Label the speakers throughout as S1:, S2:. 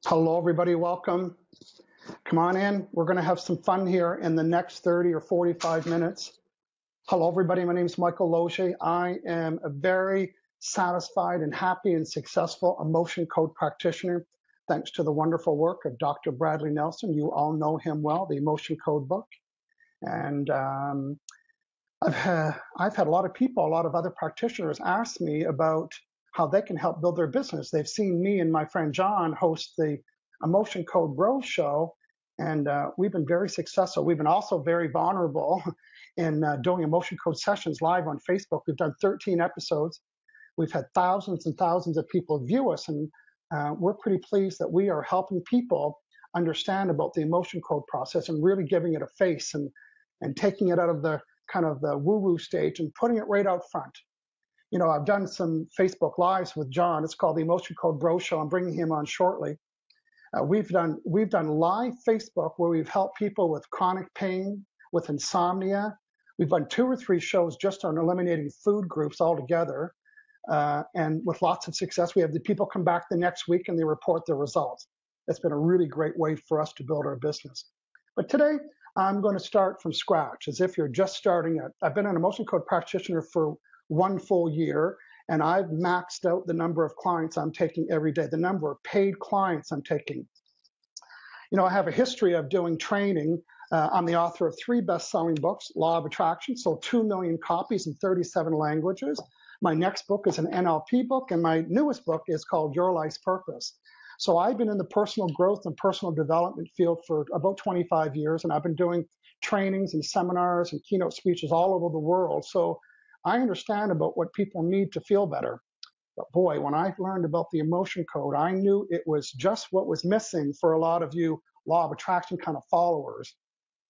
S1: Hello, everybody. Welcome. Come on in. We're going to have some fun here in the next 30 or 45 minutes. Hello, everybody. My name is Michael Losier. I am a very satisfied and happy and successful emotion code practitioner, thanks to the wonderful work of Dr. Bradley Nelson. You all know him well, the emotion code book. And I've had a lot of people, a lot of other practitioners ask me about how they can help build their business. They've seen me and my friend John host the Emotion Code Bros show, and we've been very successful. We've been also very vulnerable in doing emotion code sessions live on Facebook. We've done 13 episodes. We've had thousands and thousands of people view us, and we're pretty pleased that we are helping people understand about the emotion code process and really giving it a face and taking it out of the kind of the woo-woo stage and putting it right out front. You know, I've done some Facebook Lives with John. It's called the Emotion Code Bro Show. I'm bringing him on shortly. We've done live Facebook where we've helped people with chronic pain, with insomnia. We've done 2 or 3 shows just on eliminating food groups altogether, and with lots of success. We have the people come back the next week and they report their results. It's been a really great way for us to build our business. But today, I'm going to start from scratch, as if you're just starting out. I've been an emotion code practitioner for 1 full year, and I've maxed out the number of clients I'm taking every day, the number of paid clients I'm taking. You know, I have a history of doing training. I'm the author of 3 best-selling books, Law of Attraction, sold 2 million copies in 37 languages. My next book is an NLP book, and my newest book is called Your Life's Purpose. So I've been in the personal growth and personal development field for about 25 years, and I've been doing trainings and seminars and keynote speeches all over the world. So I understand about what people need to feel better. But boy, when I learned about the emotion code, I knew it was just what was missing for a lot of you law of attraction kind of followers.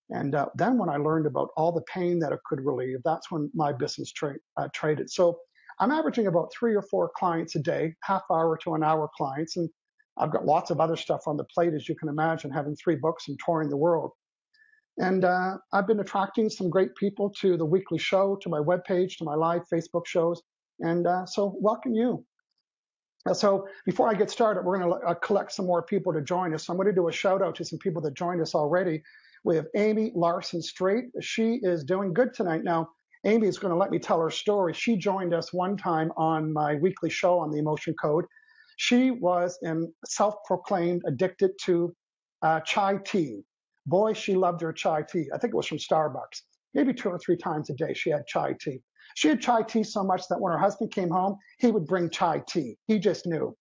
S1: And then when I learned about all the pain that it could relieve, that's when my business traded. So I'm averaging about 3 or 4 clients a day, half hour to an hour clients. And I've got lots of other stuff on the plate, as you can imagine, having 3 books and touring the world. And I've been attracting some great people to the weekly show, to my webpage, to my live Facebook shows. And so welcome you. So before I get started, we're going to collect some more people to join us. So I'm going to do a shout out to some people that joined us already. We have Amy Larson Straight. She is doing good tonight. Now, Amy is going to let me tell her story. She joined us one time on my weekly show on the emotion code. She was self-proclaimed addicted to chai tea. Boy, she loved her chai tea. I think it was from Starbucks. Maybe 2 or 3 times a day she had chai tea. She had chai tea so much that when her husband came home, he would bring chai tea. He just knew.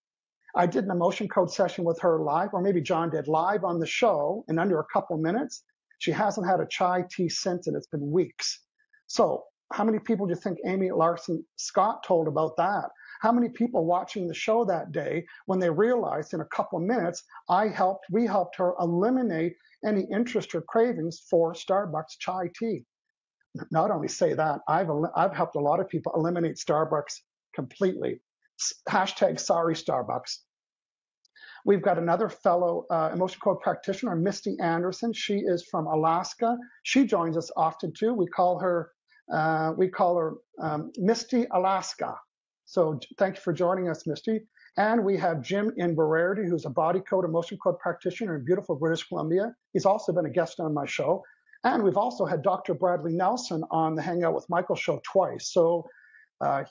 S1: I did an emotion code session with her live, or maybe John did, live on the show in under a couple minutes. She hasn't had a chai tea since, and it's been weeks. So how many people do you think Amy Larson Scott told about that? How many people watching the show that day, when they realized in a couple minutes, we helped her eliminate any interest or cravings for Starbucks chai tea? Not only say that, I've helped a lot of people eliminate Starbucks completely. Hashtag sorry Starbucks. We've got another fellow emotion code practitioner, Misty Anderson. She is from Alaska. She joins us often too. We call her Misty Alaska. So thank you for joining us, Misty. And we have Jim Inverarity, who's a body code, emotion code practitioner in beautiful British Columbia. He's also been a guest on my show. And we've also had Dr. Bradley Nelson on the Hangout with Michael show twice. So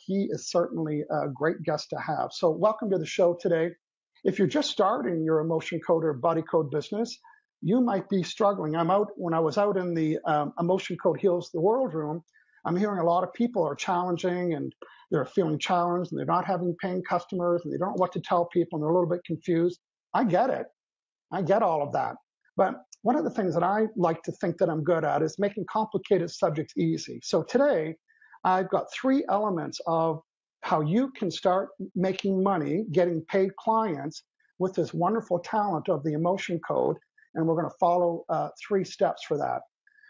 S1: he is certainly a great guest to have. So welcome to the show today. If you're just starting your emotion code or body code business, you might be struggling. When I was out in the Emotion Code Heals the World room, I'm hearing a lot of people are challenging and they're feeling challenged and they're not having paying customers and they don't know what to tell people and they're a little bit confused. I get it. I get all of that. But one of the things that I like to think that I'm good at is making complicated subjects easy. So today, I've got 3 elements of how you can start making money, getting paid clients with this wonderful talent of the emotion code. And we're going to follow 3 steps for that.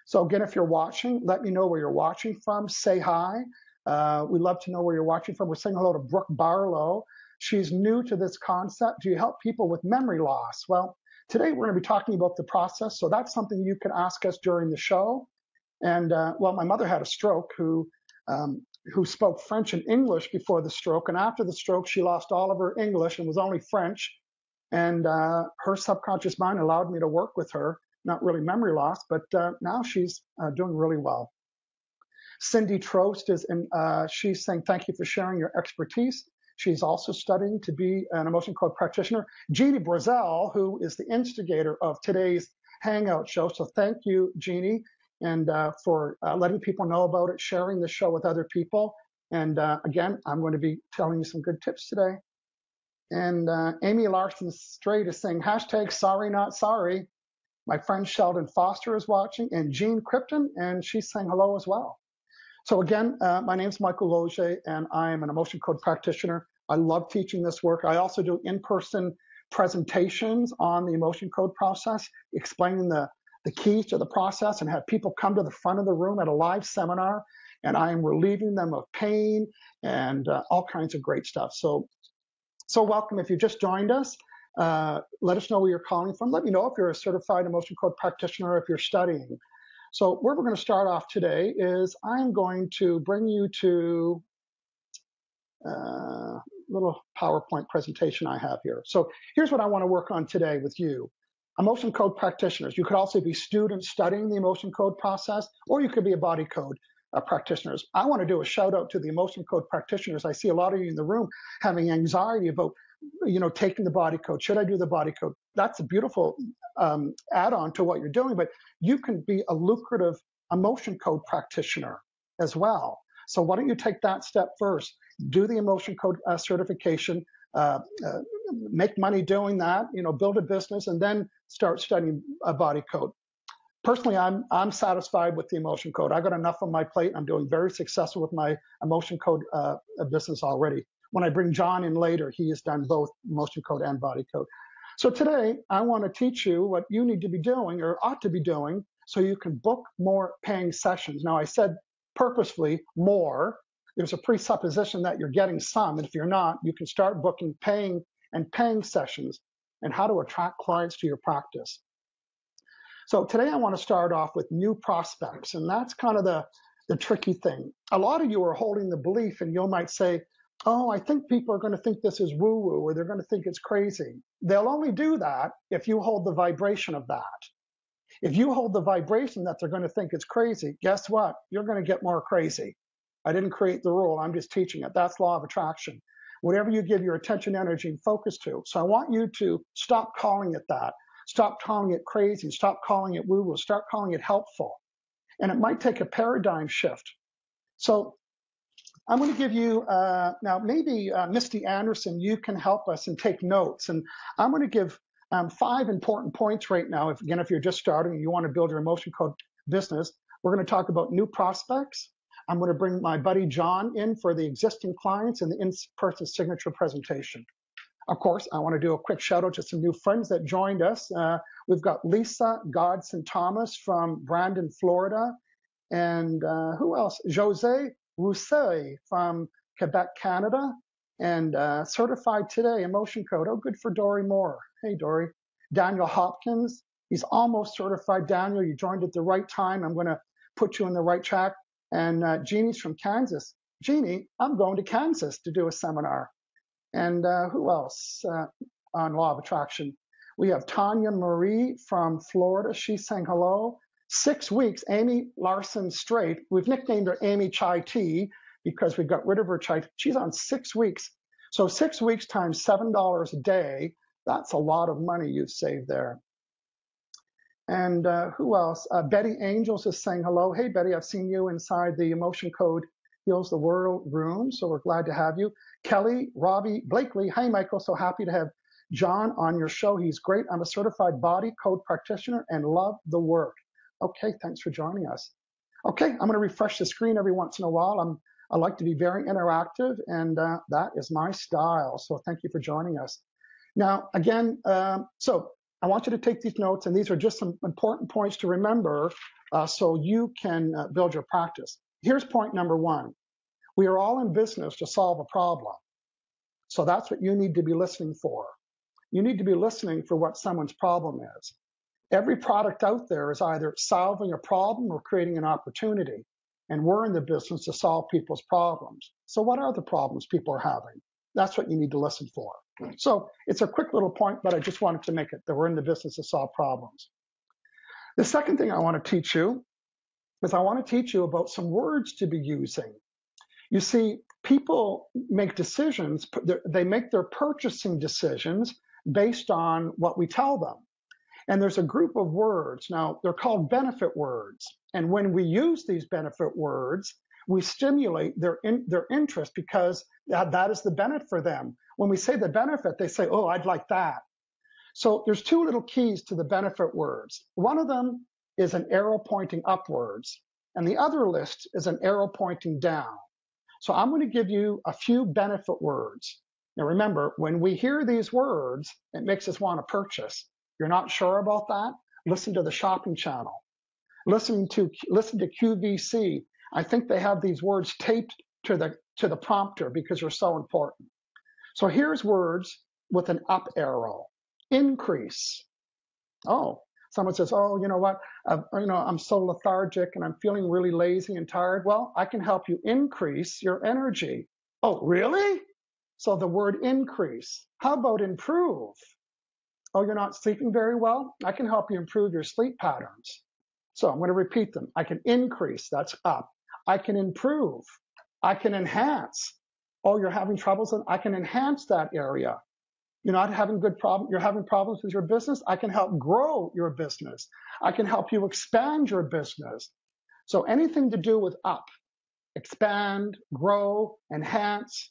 S1: So again, if you're watching, let me know where you're watching from. Say hi. We'd love to know where you're watching from. We're saying hello to Brooke Barlow. She's new to this concept. Do you help people with memory loss? Well, today we're going to be talking about the process. So that's something you can ask us during the show. And my mother had a stroke who spoke French and English before the stroke. And after the stroke, she lost all of her English and was only French. And her subconscious mind allowed me to work with her. Not really memory loss, but now she's doing really well. Cindy Trost she's saying, thank you for sharing your expertise. She's also studying to be an emotion code practitioner. Jeannie Brazel, who is the instigator of today's Hangout show. So thank you, Jeannie, and for letting people know about it, sharing the show with other people. And again, I'm going to be telling you some good tips today. And Amy Larson Straight is saying, hashtag sorry, not sorry. My friend Sheldon Foster is watching, and Jean Krypton, and she's saying hello as well. So again, my name's Michael Losier, and I am an emotion code practitioner. I love teaching this work. I also do in-person presentations on the emotion code process, explaining the keys to the process, and have people come to the front of the room at a live seminar, and I am relieving them of pain and all kinds of great stuff. So welcome. If you just joined us, let us know where you're calling from. Let me know if you're a certified emotion code practitioner or if you're studying. So where we're going to start off today is I'm going to bring you to a little PowerPoint presentation I have here. So here's what I want to work on today with you. Emotion code practitioners. You could also be students studying the emotion code process, or you could be a body code practitioners. I want to do a shout out to the emotion code practitioners. I see a lot of you in the room having anxiety about, taking the body code. Should I do the body code? That's a beautiful add-on to what you're doing, but you can be a lucrative emotion code practitioner as well. So why don't you take that step first? Do the emotion code certification, make money doing that, build a business, and then start studying a body code. Personally, I'm satisfied with the emotion code. I got enough on my plate. I'm doing very successful with my emotion code business already. When I bring John in later, he has done both emotion code and body code. So today, I want to teach you what you need to be doing or ought to be doing so you can book more paying sessions. Now, I said purposefully more. There's a presupposition that you're getting some, and if you're not, you can start booking paying sessions and how to attract clients to your practice. So today I want to start off with new prospects, and that's kind of the tricky thing. A lot of you are holding the belief, and you might say, oh, I think people are going to think this is woo-woo, or they're going to think it's crazy. They'll only do that if you hold the vibration of that. If you hold the vibration that they're going to think it's crazy, guess what? You're going to get more crazy. I didn't create the rule. I'm just teaching it. That's law of attraction. Whatever you give your attention, energy, and focus to. So I want you to stop calling it that. Stop calling it crazy. Stop calling it woo-woo. Start calling it helpful. And it might take a paradigm shift. So I'm going to give you, now maybe Misty Anderson, you can help us and take notes. And I'm going to give 5 important points right now. If you're just starting and you want to build your emotion code business, we're going to talk about new prospects. I'm going to bring my buddy John in for the existing clients and the in-person signature presentation. Of course, I want to do a quick shout out to some new friends that joined us. We've got Lisa Godson Thomas from Brandon, Florida. And who else? Jose Rousseau from Quebec, Canada. And certified today, emotion code. Oh, good for Dory Moore. Hey, Dory. Daniel Hopkins. He's almost certified. Daniel, you joined at the right time. I'm going to put you in the right track. And Jeannie's from Kansas. Jeannie, I'm going to Kansas to do a seminar. And who else on law of attraction? We have Tanya Marie from Florida. She's saying hello. 6 weeks, Amy Larson Straight. We've nicknamed her Amy Chai Tea because we got rid of her chai. She's on 6 weeks. So 6 weeks times $7 a day, that's a lot of money you've saved there. And who else? Betty Angels is saying hello. Hey, Betty, I've seen you inside the Emotion Code Heals the World room, so we're glad to have you. Kelly, Robbie, Blakely. Hey, Michael, so happy to have John on your show. He's great. I'm a certified body code practitioner and love the work. Okay, thanks for joining us. Okay, I'm going to refresh the screen every once in a while. I like to be very interactive, and that is my style. So thank you for joining us. Now, again, so I want you to take these notes, and these are just some important points to remember so you can build your practice. Here's point number 1. We are all in business to solve a problem. So that's what you need to be listening for. You need to be listening for what someone's problem is. Every product out there is either solving a problem or creating an opportunity. And we're in the business to solve people's problems. So what are the problems people are having? That's what you need to listen for. So it's a quick little point, but I just wanted to make it that we're in the business to solve problems. The second thing I want to teach you is I want to teach you about some words to be using. You see, people make decisions, they make their purchasing decisions based on what we tell them. And there's a group of words. Now, they're called benefit words. And when we use these benefit words, we stimulate their interest because that is the benefit for them. When we say the benefit, they say, oh, I'd like that. So there's two little keys to the benefit words. One of them is an arrow pointing upwards, and the other list is an arrow pointing down. So I'm going to give you a few benefit words. Now remember, when we hear these words, it makes us want to purchase. You're not sure about that? Listen to the shopping channel. Listen to QVC. I think they have these words taped to the prompter because they're so important. So here's words with an up arrow. Increase. Oh, someone says, oh, you know what? I'm so lethargic and I'm feeling really lazy and tired. Well, I can help you increase your energy. Oh, really? So the word increase. How about improve? Oh, you're not sleeping very well? I can help you improve your sleep patterns. So I'm going to repeat them. I can increase, that's up. I can improve. I can enhance. Oh, you're having troubles? I can enhance that area. You're not having you're having problems with your business? I can help grow your business. I can help you expand your business. So anything to do with up, expand, grow, enhance.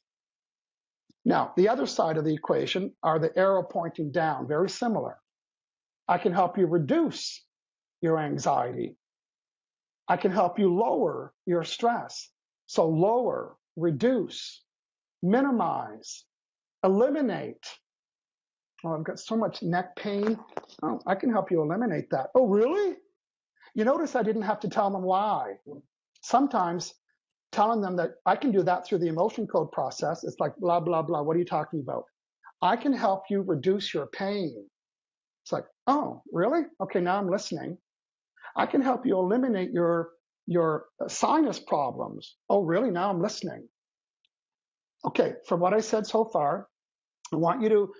S1: Now, the other side of the equation are the arrow pointing down, very similar. I can help you reduce your anxiety. I can help you lower your stress. So lower, reduce, minimize, eliminate. Oh, I've got so much neck pain. Oh, I can help you eliminate that. Oh, really? You notice I didn't have to tell them why. Sometimes telling them that I can do that through the emotion code process, it's like blah, blah, blah. What are you talking about? I can help you reduce your pain. It's like, oh, really? Okay, now I'm listening. I can help you eliminate your sinus problems. Oh, really? Now I'm listening. Okay, from what I said so far, I want you to,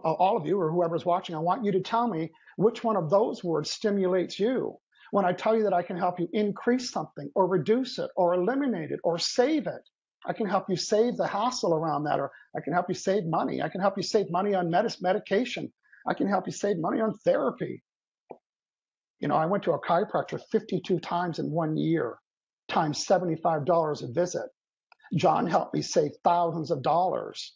S1: all of you or whoever's watching, I want you to tell me which one of those words stimulates you. When I tell you that I can help you increase something or reduce it or eliminate it or save it, I can help you save the hassle around that, or I can help you save money. I can help you save money on medication. I can help you save money on therapy. You know, I went to a chiropractor 52 times in 1 year, times $75 a visit. John helped me save thousands of dollars.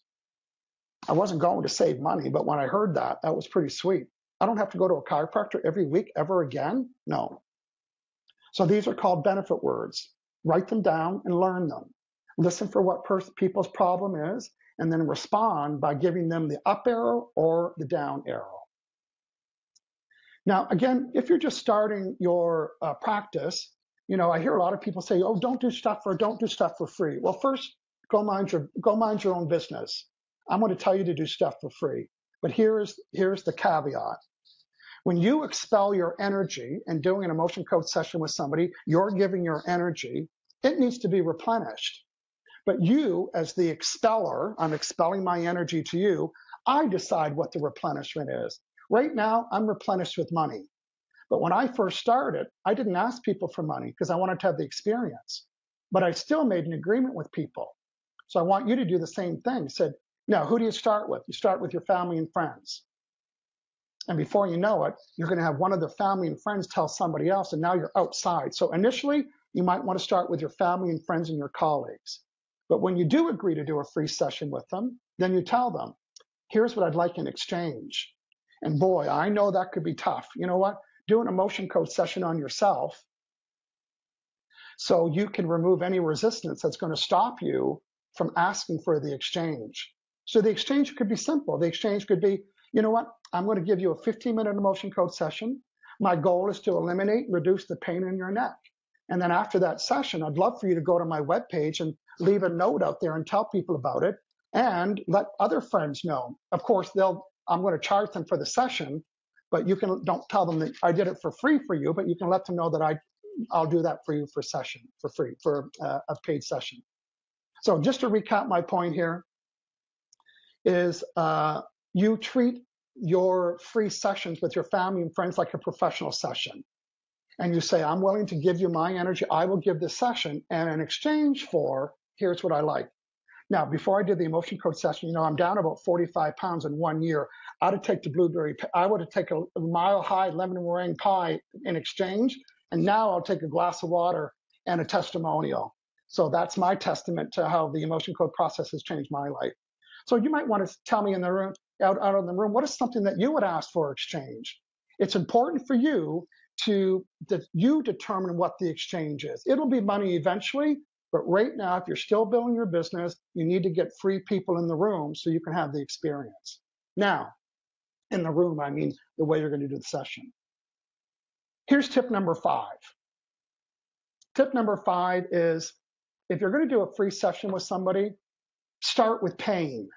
S1: I wasn't going to save money, but when I heard that, that was pretty sweet. I don't have to go to a chiropractor every week ever again? No. So these are called benefit words. Write them down and learn them. Listen for what people's problem is, and then respond by giving them the up arrow or the down arrow. Now, again, if you're just starting your practice, you know, I hear a lot of people say, oh, don't do stuff for free. Well, first, go mind your own business. I'm going to tell you to do stuff for free. But here's the caveat. When you expel your energy and doing an emotion code session with somebody, you're giving your energy, it needs to be replenished. But you, as the expeller, I'm expelling my energy to you, I decide what the replenishment is. Right now, I'm replenished with money. But when I first started, I didn't ask people for money because I wanted to have the experience. But I still made an agreement with people. So I want you to do the same thing. Said, now, who do you start with? You start with your family and friends. And before you know it, you're going to have one of the family and friends tell somebody else, and now you're outside. So initially, you might want to start with your family and friends and your colleagues. But when you do agree to do a free session with them, then you tell them, here's what I'd like in exchange. And boy, I know that could be tough. You know what? Do an emotion code session on yourself so you can remove any resistance that's going to stop you from asking for the exchange. So the exchange could be simple. The exchange could be, you know what? I'm going to give you a 15-minute emotion code session. My goal is to eliminate and reduce the pain in your neck. And then after that session, I'd love for you to go to my webpage and leave a note out there and tell people about it and let other friends know. Of course, I'm going to charge them for the session, but you don't tell them that I did it for free for you, but you can let them know that I'll do that for you for free, for a paid session. So just to recap my point here, is you treat your free sessions with your family and friends like a professional session. And you say, I'm willing to give you my energy. I will give this session. And in exchange for, here's what I like. Now, before I did the emotion code session, I'm down about 45 pounds in 1 year. I'd have taken the blueberry, I would have taken a mile high lemon meringue pie in exchange. And now I'll take a glass of water and a testimonial. So that's my testament to how the emotion code process has changed my life. So you might want to tell me in the room, out in the room, what is something that you would ask for exchange? It's important for you that you determine what the exchange is. It'll be money eventually, but right now, if you're still building your business, you need to get free people in the room so you can have the experience. Now, in the room, I mean the way you're going to do the session. Here's tip number 5. Tip number 5 is, if you're going to do a free session with somebody, start with pain.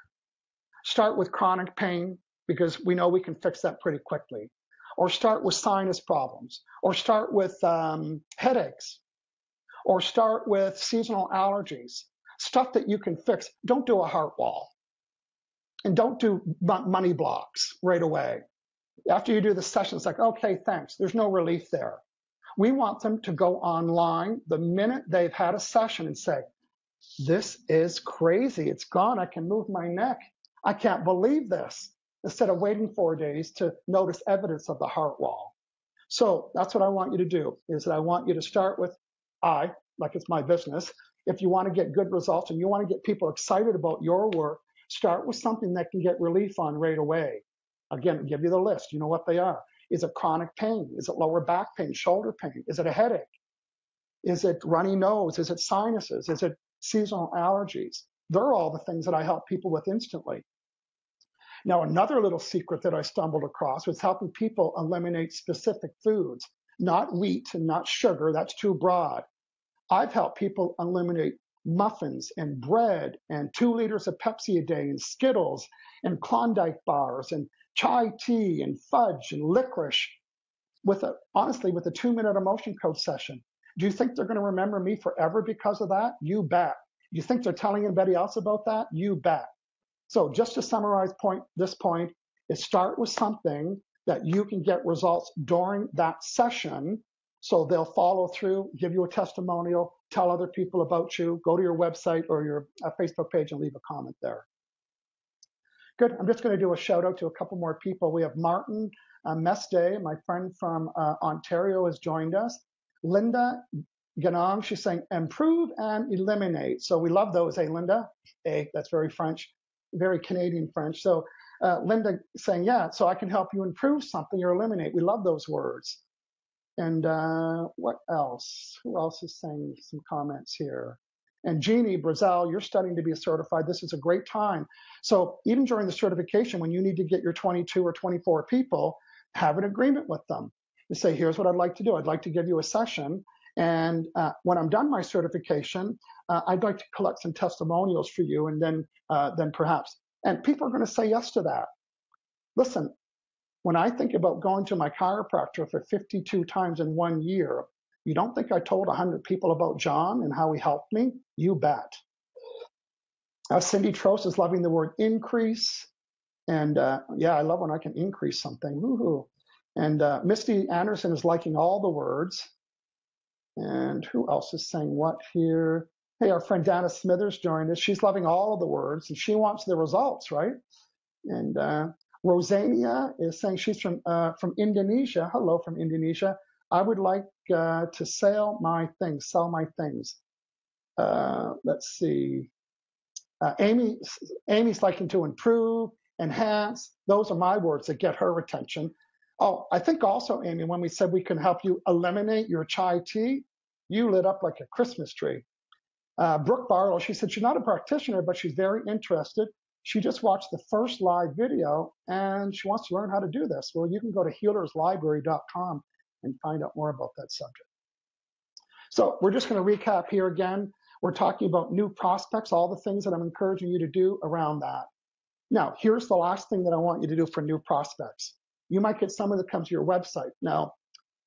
S1: Start with chronic pain, because we know we can fix that pretty quickly. Or start with sinus problems, or start with headaches, or start with seasonal allergies, stuff that you can fix. Don't do a heart wall, and don't do money blocks right away. After you do the session, it's like, okay, thanks. There's no relief there. We want them to go online the minute they've had a session and say, this is crazy. It's gone. I can move my neck. I can't believe this. Instead of waiting 4 days to notice evidence of the heart wall. So that's what I want you to do, is that I want you to start with like it's my business. If you want to get good results and you want to get people excited about your work, start with something that can get relief on right away. Again, I'll give you the list. You know what they are. Is it chronic pain? Is it lower back pain, shoulder pain? Is it a headache? Is it runny nose? Is it sinuses? Is it seasonal allergies? They're all the things that I help people with instantly. Now, another little secret that I stumbled across was helping people eliminate specific foods, not wheat and not sugar. That's too broad. I've helped people eliminate muffins and bread and 2 liters of Pepsi a day and Skittles and Klondike bars and chai tea and fudge and licorice honestly, with a 2-minute emotion code session. Do you think they're going to remember me forever because of that? You bet. You think they're telling anybody else about that? You bet. So just to summarize this point is, start with something that you can get results during that session, so they'll follow through, give you a testimonial, tell other people about you, go to your website or your Facebook page and leave a comment there. Good. I'm just going to do a shout out to a couple more people. We have Martin Meste, my friend from Ontario, has joined us. Linda Ganong, she's saying improve and eliminate. So we love those, Linda? That's very French. Very Canadian French. So Linda saying, yeah, so I can help you improve something or eliminate. We love those words. And what else? Who else is saying some comments here? And Jeannie Brazel, you're studying to be certified. This is a great time. So even during the certification, when you need to get your 22 or 24 people, have an agreement with them. You say, here's what I'd like to do. I'd like to give you a session. And when I'm done my certification, I'd like to collect some testimonials for you, and then perhaps. And people are going to say yes to that. Listen, when I think about going to my chiropractor for 52 times in 1 year, you don't think I told 100 people about John and how he helped me? You bet. Cindy Trost is loving the word increase. And yeah, I love when I can increase something. Woohoo. And Misty Anderson is liking all the words. And who else is saying what here? Hey, our friend Dana Smithers joined us. She's loving all of the words, and she wants the results, right? And Rosania is saying she's from Indonesia. Hello from Indonesia. I would like to sell my things. Let's see. Amy's liking to improve, enhance. Those are my words that get her attention. Oh, I think also, Amy, when we said we can help you eliminate your chai tea, you lit up like a Christmas tree. Brooke Barlow, she said she's not a practitioner, but she's very interested. She just watched the first live video, and she wants to learn how to do this. Well, you can go to healerslibrary.com and find out more about that subject. So we're just going to recap here again. We're talking about new prospects, all the things that I'm encouraging you to do around that. Now, here's the last thing that I want you to do for new prospects. You might get someone that comes to your website. Now,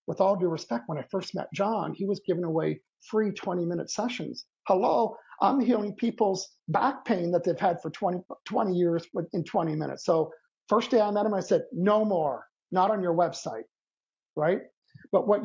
S1: with all due respect, when I first met John, he was giving away free 20-minute sessions. Hello, I'm healing people's back pain that they've had for 20 years in 20 minutes. So first day I met him, I said, no more, not on your website, right? But what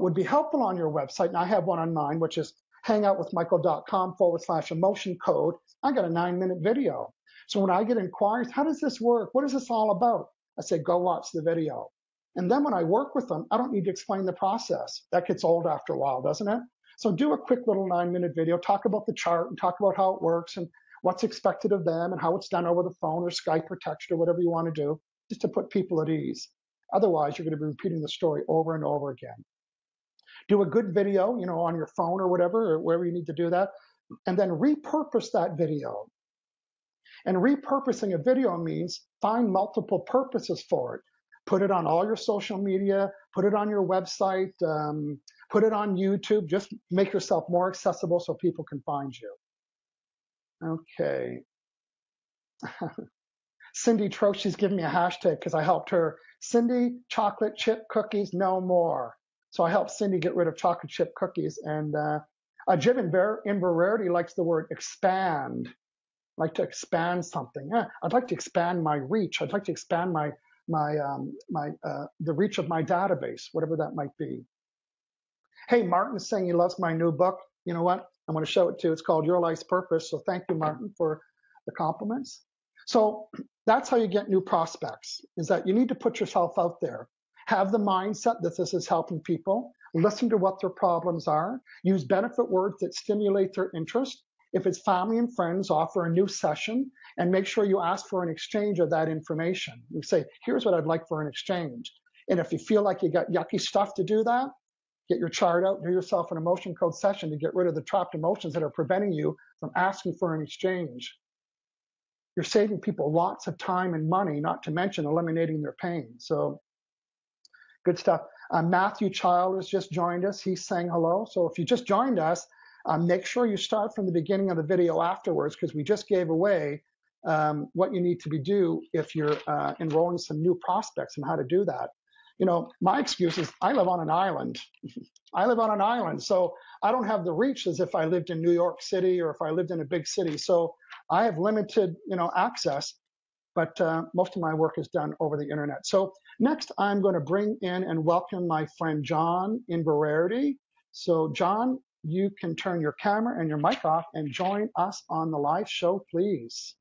S1: would be helpful on your website, and I have one on mine, which is hangoutwithmichael.com/emotion code. I got a 9-minute video. So when I get inquiries, how does this work? What is this all about? I say, go watch the video. And then when I work with them, I don't need to explain the process. That gets old after a while, doesn't it? So do a quick little 9-minute video, talk about the chart and talk about how it works and what's expected of them and how it's done over the phone or Skype or text or whatever you want to do, just to put people at ease. Otherwise, you're going to be repeating the story over and over again. Do a good video, on your phone or whatever, or wherever you need to do that, and then repurpose that video. And repurposing a video means find multiple purposes for it. Put it on all your social media, put it on your website, put it on YouTube. Just make yourself more accessible so people can find you. Okay. Cindy Troche, she's giving me a hashtag because I helped her. Cindy, chocolate chip cookies, no more. So I helped Cindy get rid of chocolate chip cookies. And Jim in Verarity likes the word expand. Like to expand something. Yeah, I'd like to expand my reach. I'd like to expand the reach of my database, whatever that might be. Hey, Martin's saying he loves my new book. You know what? I'm going to show it to you. It's called Your Life's Purpose. So thank you, Martin, for the compliments. So that's how you get new prospects, is that you need to put yourself out there. Have the mindset that this is helping people. Listen to what their problems are. Use benefit words that stimulate their interest. If it's family and friends, offer a new session and make sure you ask for an exchange of that information. You say, here's what I'd like for an exchange. And if you feel like you got yucky stuff to do that, get your chart out, do yourself an emotion code session to get rid of the trapped emotions that are preventing you from asking for an exchange. You're saving people lots of time and money, not to mention eliminating their pain. So good stuff. Matthew Child has just joined us. He's saying hello. So if you just joined us, make sure you start from the beginning of the video afterwards, because we just gave away what you need to do if you're enrolling some new prospects and how to do that. My excuse is I live on an island. I live on an island, so I don't have the reach as if I lived in New York City or if I lived in a big city. So I have limited, access, but most of my work is done over the internet. So next, I'm going to bring in and welcome my friend John in Verarity. So John, you can turn your camera and your mic off and join us on the live show, please.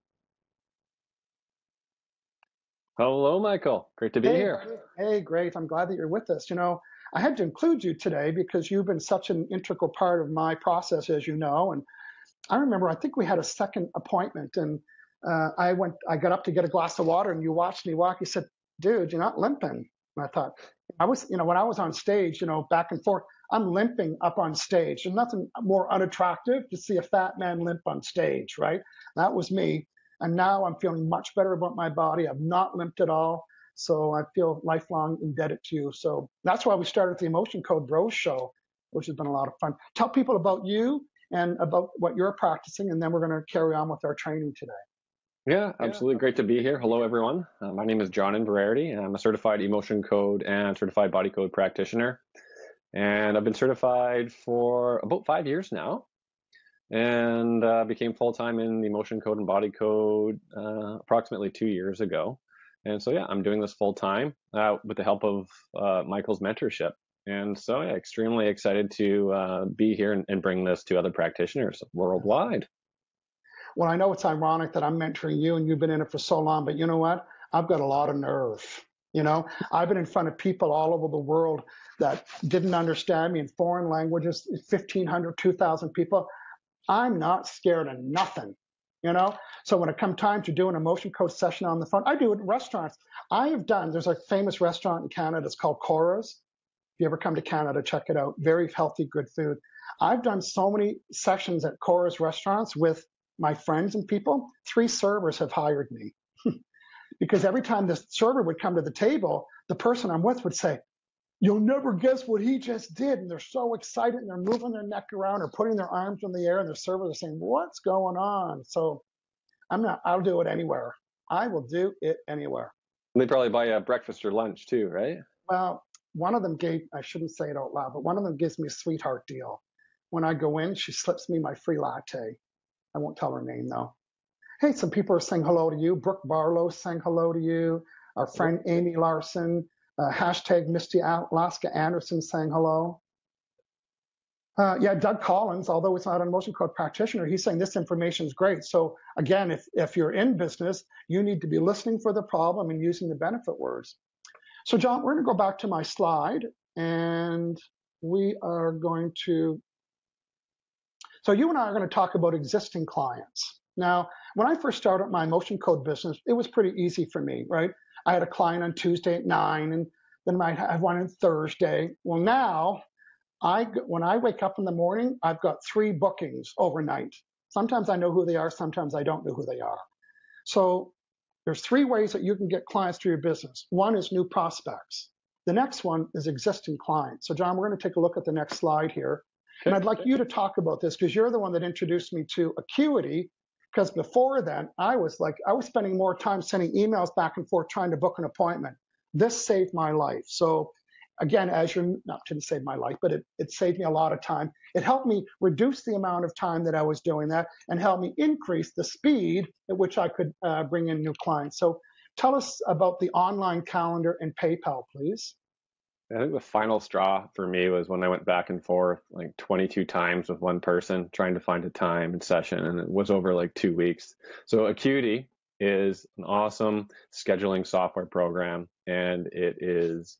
S2: Hello, Michael. Great to be here.
S1: Hey, great. I'm glad that you're with us. I had to include you today because you've been such an integral part of my process, as you know. And I remember, I think we had a second appointment, and I got up to get a glass of water, and you watched me walk. You said, dude, you're not limping. And I thought, when I was on stage, back and forth, I'm limping up on stage. There's nothing more unattractive to see a fat man limp on stage, right? That was me. And now I'm feeling much better about my body. I've not limped at all. So I feel lifelong indebted to you. So that's why we started the Emotion Code Bros show, which has been a lot of fun. Tell people about you and about what you're practicing, and then we're going to carry on with our training today.
S2: Yeah, absolutely. Great to be here. Hello, everyone. My name is John in Verarity. I'm a certified emotion code and certified body code practitioner. And I've been certified for about 5 years now, and became full-time in the emotion code and body code approximately 2 years ago. And so, yeah, I'm doing this full-time with the help of Michael's mentorship. And so, yeah, extremely excited to be here and bring this to other practitioners worldwide.
S1: Well, I know it's ironic that I'm mentoring you and you've been in it for so long, but you know what? I've got a lot of nerve. I've been in front of people all over the world that didn't understand me in foreign languages, 1,500, 2,000 people. I'm not scared of nothing, So when it comes time to do an emotion code session on the phone, I do it in restaurants. There's a famous restaurant in Canada. It's called Cora's. If you ever come to Canada, check it out. Very healthy, good food. I've done so many sessions at Cora's restaurants with my friends and people. 3 servers have hired me because every time the server would come to the table, the person I'm with would say, you'll never guess what he just did. And they're so excited and they're moving their neck around or putting their arms in the air, and their servers are saying, what's going on? So I'll do it anywhere. I will do it anywhere.
S2: They probably buy a breakfast or lunch too, right?
S1: Well, one of them I shouldn't say it out loud, but one of them gives me a sweetheart deal. when I go in, she slips me my free latte. I won't tell her name though. Hey, some people are saying hello to you. Brooke Barlow saying hello to you. Our friend Amy Larson, hashtag Misty Alaska Anderson saying hello. Yeah, Doug Collins, although it's not an emotion code practitioner, he's saying this information is great. So again, if you're in business, you need to be listening for the problem and using the benefit words. So John, we're going to go back to my slide, and we are going to, so you and I are going to talk about existing clients. Now, when I first started my emotion code business, it was pretty easy for me, right? I had a client on Tuesday at 9, and then I have one on Thursday. Well, now, when I wake up in the morning, I've got 3 bookings overnight. Sometimes I know who they are, sometimes I don't know who they are. So there's 3 ways that you can get clients to your business. One is new prospects. The next one is existing clients. So John, we're going to take a look at the next slide here. Okay. And I'd like you to talk about this because you're the one that introduced me to Acuity, because before then I was spending more time sending emails back and forth trying to book an appointment. This saved my life. So again, not to save my life, but it saved me a lot of time. It helped me reduce the amount of time that I was doing that and helped me increase the speed at which I could bring in new clients. So tell us about the online calendar and PayPal, please.
S2: I think the final straw for me was when I went back and forth like 22 times with one person trying to find a time and session, and it was over like 2 weeks. So Acuity is an awesome scheduling software program, and it is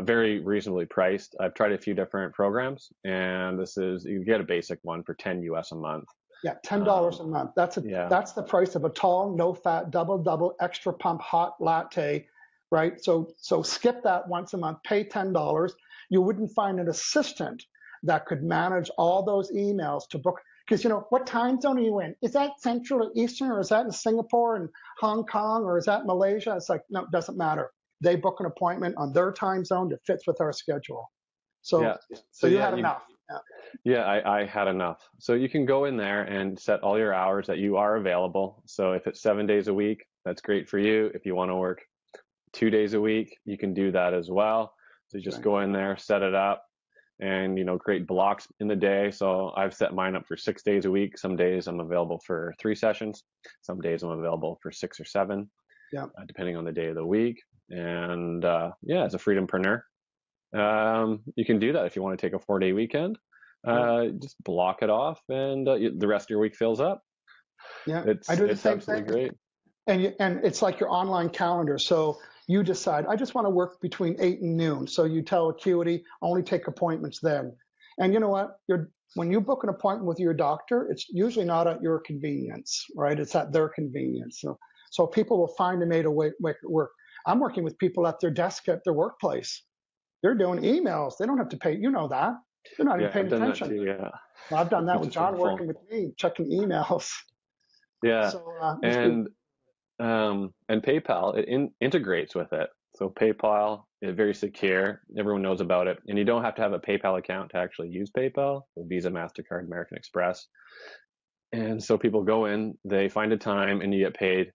S2: very reasonably priced. I've tried a few different programs, and you get a basic one for 10 US a month.
S1: Yeah, $10 a month. That's the price of a tall, no-fat, double extra pump hot latte, right? So skip that once a month, pay $10. You wouldn't find an assistant that could manage all those emails to book. Because, what time zone are you in? Is that Central or Eastern, or is that in Singapore and Hong Kong, or is that Malaysia? It's like, no, it doesn't matter. They book an appointment on their time zone that fits with our schedule. So you had enough.
S2: Yeah, I had enough. So you can go in there and set all your hours that you are available. So if it's 7 days a week, that's great for you. If you want to work 2 days a week, you can do that as well. So you just go in there, set it up, and create blocks in the day. So I've set mine up for 6 days a week. Some days I'm available for 3 sessions. Some days I'm available for 6 or 7, depending on the day of the week. And as a freedompreneur, you can do that if you want to take a 4-day weekend. Just block it off, and the rest of your week fills up.
S1: Yeah, I do the same
S2: absolutely
S1: thing.
S2: Great.
S1: And it's like your online calendar. So you decide, I just want to work between 8 and noon. So you tell Acuity, only take appointments then. And you know what? When you book an appointment with your doctor, it's usually not at your convenience, right? It's at their convenience. So people will find a way to make it work. I'm working with people at their desk at their workplace. They're doing emails. They don't have to pay. You know that. They're not even paying attention.
S2: That too,
S1: Well, I've done that with John working with me, checking emails.
S2: Yeah.
S1: So,
S2: and PayPal, it integrates with it. So PayPal is very secure. Everyone knows about it. And you don't have to have a PayPal account to actually use PayPal. So Visa, MasterCard, American Express. And so people go in, they find a time, and you get paid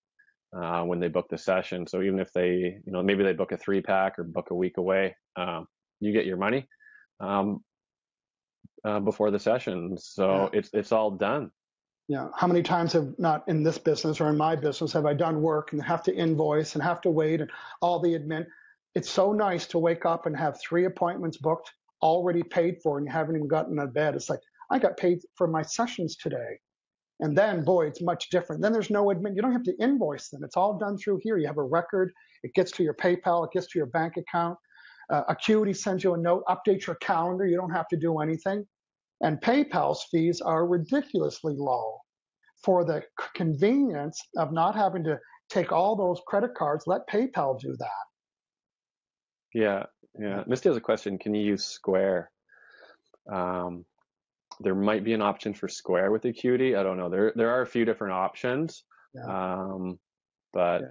S2: when they book the session. So even if they, maybe they book a 3-pack or book a week away, you get your money before the session. So it's all done.
S1: Yeah. How many times have, not in this business or in my business, have I done work and have to invoice and have to wait and all the admin? It's so nice to wake up and have 3 appointments booked, already paid for, and you haven't even gotten out of bed. It's like, I got paid for my sessions today. And then, boy, it's much different. Then there's no admin. You don't have to invoice them. It's all done through here. You have a record. It gets to your PayPal. It gets to your bank account. Acuity sends you a note, update your calendar. You don't have to do anything. And PayPal's fees are ridiculously low for the convenience of not having to take all those credit cards. Let PayPal do that.
S2: Yeah. Misty has a question. Can you use Square? There might be an option for Square with Acuity. I don't know. There are a few different options. You could.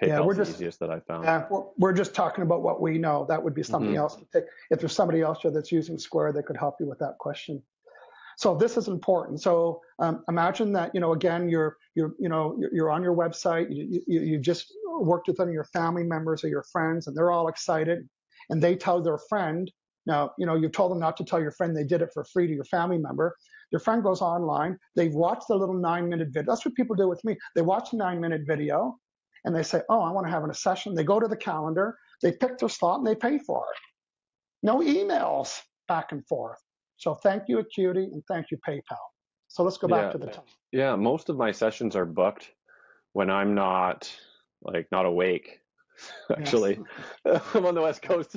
S2: PayPal's the easiest that I found.
S1: Yeah, we're just talking about what we know. That would be something else to take. If there's somebody else there that's using Square, they could help you with that question. So this is important. So imagine that, again, you're on your website. You just worked with one of your family members or your friends, and they're all excited, and they tell their friend, Now, you told them not to tell your friend they did it for free to your family member. Your friend goes online, they've watched the little 9-minute video. That's what people do with me. They watch a 9-minute video and they say, oh, I want to have a session. They go to the calendar, they pick their slot and they pay for it. No emails back and forth. So thank you, Acuity, and thank you, PayPal. So let's go back to the time.
S2: Yeah, most of my sessions are booked when I'm not awake, actually. Yes. I'm on the West Coast,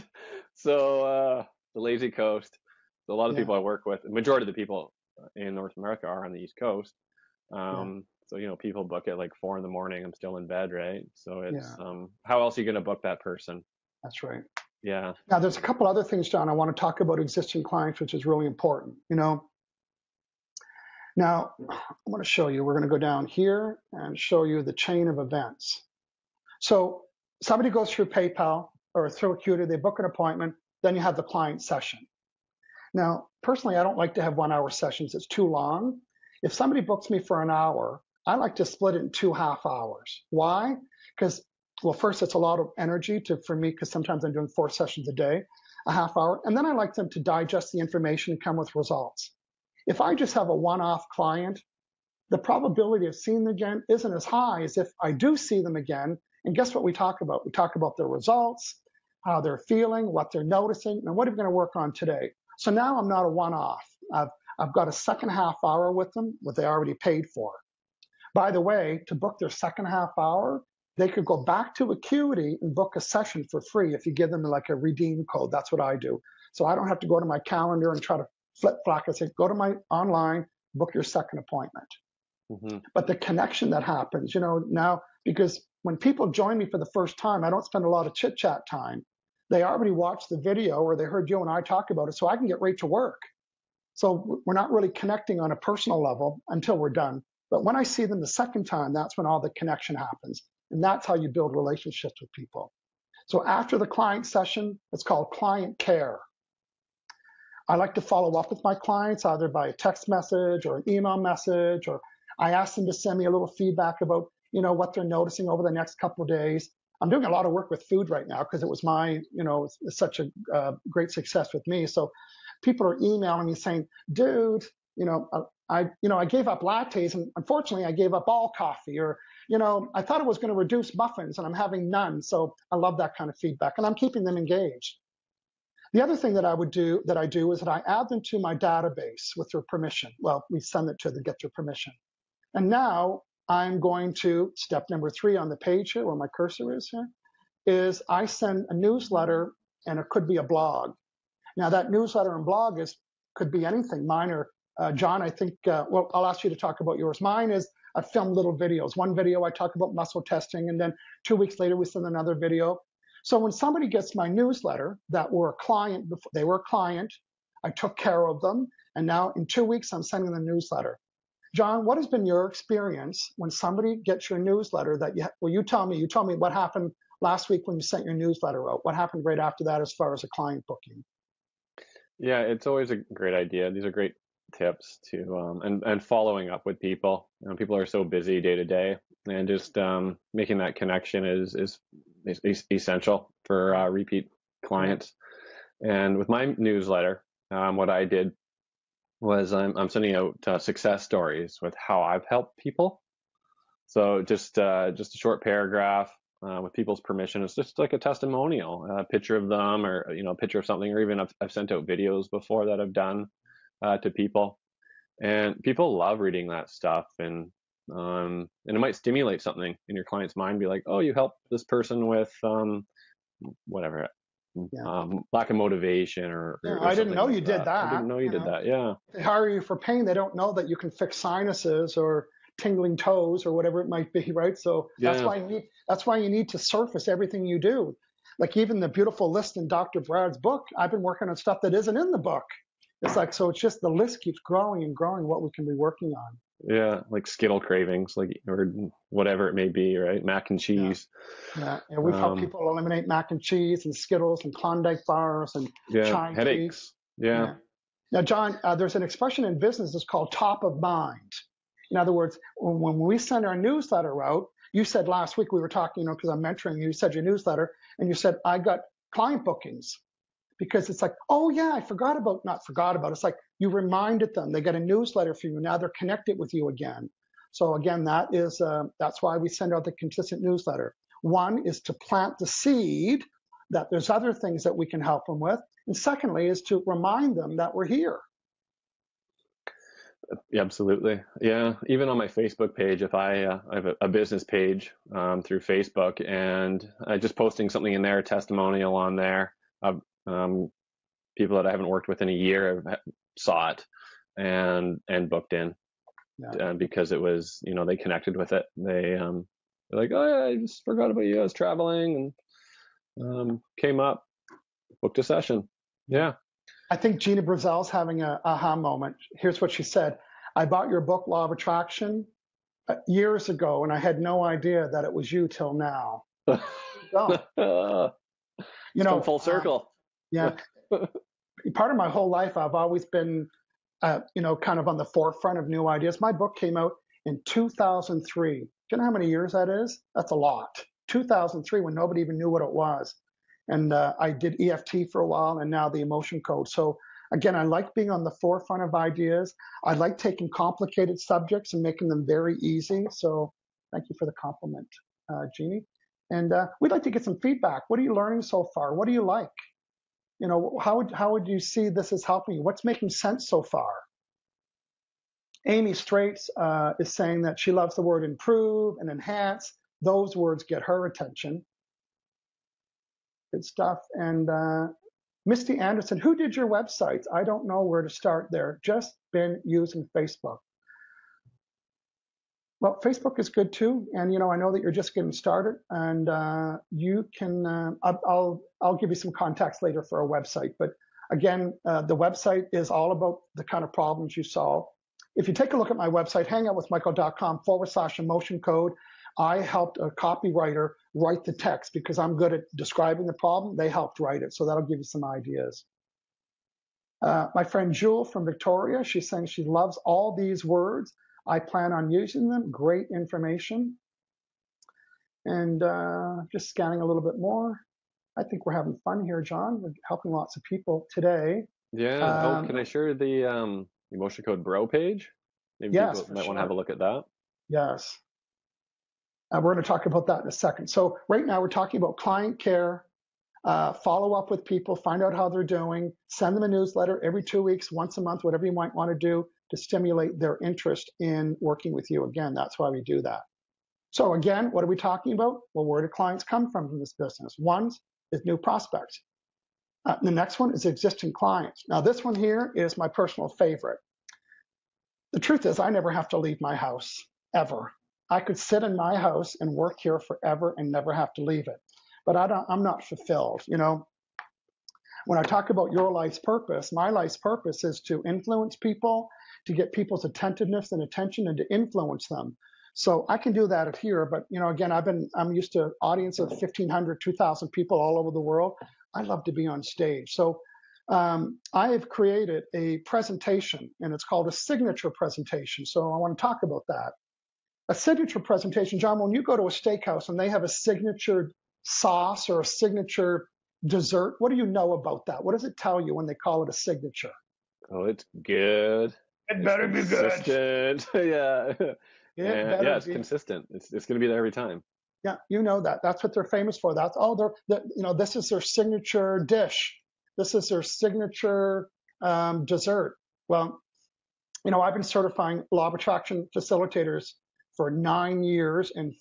S2: so the lazy coast. So a lot of people I work with, the majority of the people in North America are on the East Coast. So, people book it like 4 a.m. I'm still in bed, right? So it's, how else are you going to book that person?
S1: That's right.
S2: Yeah.
S1: Now, there's a couple other things, John, I want to talk about existing clients, which is really important. Now, I'm going to show you, we're going to go down here and show you the chain of events. So somebody goes through PayPal or through Acuity, they book an appointment, then you have the client session. Now, personally, I don't like to have 1-hour sessions. It's too long. If somebody books me for an hour, I like to split it in 2 half hours. Why? Because, well, first, it's a lot of energy for me, because sometimes I'm doing 4 sessions a day, a half hour. And then I like them to digest the information and come with results. If I just have a one-off client, the probability of seeing them again isn't as high as if I do see them again. And guess what we talk about? We talk about their results, how they're feeling, what they're noticing, and what are we going to work on today. So now I'm not a one-off. I've got a second half hour with them, what they already paid for. By the way, to book their second half hour, they could go back to Acuity and book a session for free if you give them like a redeem code. That's what I do. So I don't have to go to my calendar and try to flip-flop and say, go to my online, book your second appointment. Mm-hmm. But the connection that happens, now, because when people join me for the first time, I don't spend a lot of chit-chat time. They already watched the video or they heard you and I talk about it, so I can get right to work. So we're not really connecting on a personal level until we're done. But when I see them the second time, that's when all the connection happens. And that's how you build relationships with people. So after the client session, it's called client care. I like to follow up with my clients either by a text message or an email message, or I ask them to send me a little feedback about, what they're noticing over the next couple of days. I'm doing a lot of work with food right now because it was my, it's such a great success with me. So people are emailing me saying, dude, I gave up lattes and unfortunately I gave up all coffee, or, I thought it was going to reduce muffins and I'm having none. So I love that kind of feedback and I'm keeping them engaged. The other thing that I do is that I add them to my database with their permission. Well, we send it to them, get their permission. And now I'm going to step number 3 on the page here, where my cursor is here, is I send a newsletter, and it could be a blog. Now that newsletter and blog could be anything. Mine are, John, I think, well, I'll ask you to talk about yours. Mine is I film little videos. One video I talk about muscle testing, and then 2 weeks later we send another video. So when somebody gets my newsletter that were a client, they were a client, I took care of them, and now in 2 weeks I'm sending them a newsletter. John, what has been your experience when somebody gets your newsletter that you tell me what happened last week when you sent your newsletter out? What happened right after that as far as a client booking?
S2: Yeah, it's always a great idea. These are great tips to and following up with people. People are so busy day to day, and just making that connection is essential for repeat clients. And with my newsletter, what I did was I'm sending out success stories with how I've helped people. So just a short paragraph with people's permission. It's just like a testimonial, a picture of them, or a picture of something, or even I've sent out videos before that I've done to people, and people love reading that stuff. And it might stimulate something in your client's mind. Be like, oh, you helped this person with whatever. Lack of motivation or
S1: I didn't know you did that.
S2: I didn't know you did that. Yeah.
S1: They hire you for pain. They don't know that you can fix sinuses or tingling toes or whatever it might be, right? So that's why you need to surface everything you do. Like even the beautiful list in Dr. Brad's book, I've been working on stuff that isn't in the book. It's like, so it's just the list keeps growing and growing what we can be working on.
S2: Yeah, like Skittle cravings, or whatever it may be, right? Mac and cheese.
S1: Yeah. We've helped people eliminate mac and cheese and Skittles and Klondike bars and chai
S2: headaches. Yeah.
S1: Now, John, there's an expression in business that's called top of mind. In other words, when we send our newsletter out, you said last week we were talking, because I'm mentoring you, said your newsletter, and you said, I got client bookings. because it's like, oh yeah, not forgot about. It's like you reminded them. They get a newsletter from you. Now they're connected with you again. So again, that's why we send out the consistent newsletter. One is to plant the seed that there's other things that we can help them with. And secondly is to remind them that we're here.
S2: Yeah, absolutely. Yeah. Even on my Facebook page, if I have a business page through Facebook, and I just posting something in there, testimonial on there of people that I haven't worked with in a year saw it and booked in because it was, they connected with it. They're like, oh yeah, I just forgot about you. I was traveling and came up, booked a session. Yeah.
S1: I think Gina Brazel's having an aha moment. Here's what she said. I bought your book, Law of Attraction, years ago, and I had no idea that it was you till now.
S2: Full circle.
S1: Yeah. Part of my whole life, I've always been, kind of on the forefront of new ideas. My book came out in 2003. Do you know how many years that is? That's a lot. 2003, when nobody even knew what it was. And I did EFT for a while, and now the emotion code. So again, I like being on the forefront of ideas. I like taking complicated subjects and making them very easy. So thank you for the compliment, Jeannie. And we'd like to get some feedback. What are you learning so far? What do you like? How would you see this as helping you? What's making sense so far? Amy Straits is saying that she loves the word improve and enhance. Those words get her attention. Good stuff. And Misty Anderson, who did your websites? I don't know where to start there. Just been using Facebook. Well, Facebook is good too. And, I know that you're just getting started, and you can, I'll give you some contacts later for a website. But again, the website is all about the kind of problems you solve. If you take a look at my website, hangoutwithmichael.com/emotion code, I helped a copywriter write the text because I'm good at describing the problem. They helped write it. So that'll give you some ideas. My friend Jewel from Victoria, she's saying she loves all these words. I plan on using them. Great information. And just scanning a little bit more. I think we're having fun here, John. We're helping lots of people today.
S2: Yeah. Can I share the Emotion Code Bro page? Maybe
S1: yes,
S2: people might want to have a look at that.
S1: Yes. We're going to talk about that in a second. So right now we're talking about client care, follow up with people, find out how they're doing, send them a newsletter every 2 weeks, once a month, whatever you might want to do to stimulate their interest in working with you. Again, that's why we do that. So again, what are we talking about? Well, where do clients come from this business? One is new prospects. The next one is existing clients. Now this one here is my personal favorite. The truth is I never have to leave my house, ever. I could sit in my house and work here forever and never have to leave it. But I'm not fulfilled. When I talk about your life's purpose, my life's purpose is to influence people, to get people's attentiveness and attention, and to influence them. So I can do that here. But again, I'm used to audience of 1,500, 2,000 people all over the world. I love to be on stage. So I have created a presentation, and it's called a signature presentation. So I want to talk about that. A signature presentation, John, when you go to a steakhouse and they have a signature sauce or a signature dessert, what do you know about that? What does it tell you when they call it a signature?
S2: Oh, it's good.
S1: It better be good.
S2: Yeah. It's consistent. It's going to be there every time.
S1: Yeah, you know that. That's what they're famous for. This is their signature dish. This is their signature dessert. Well, I've been certifying law of attraction facilitators for 9 years and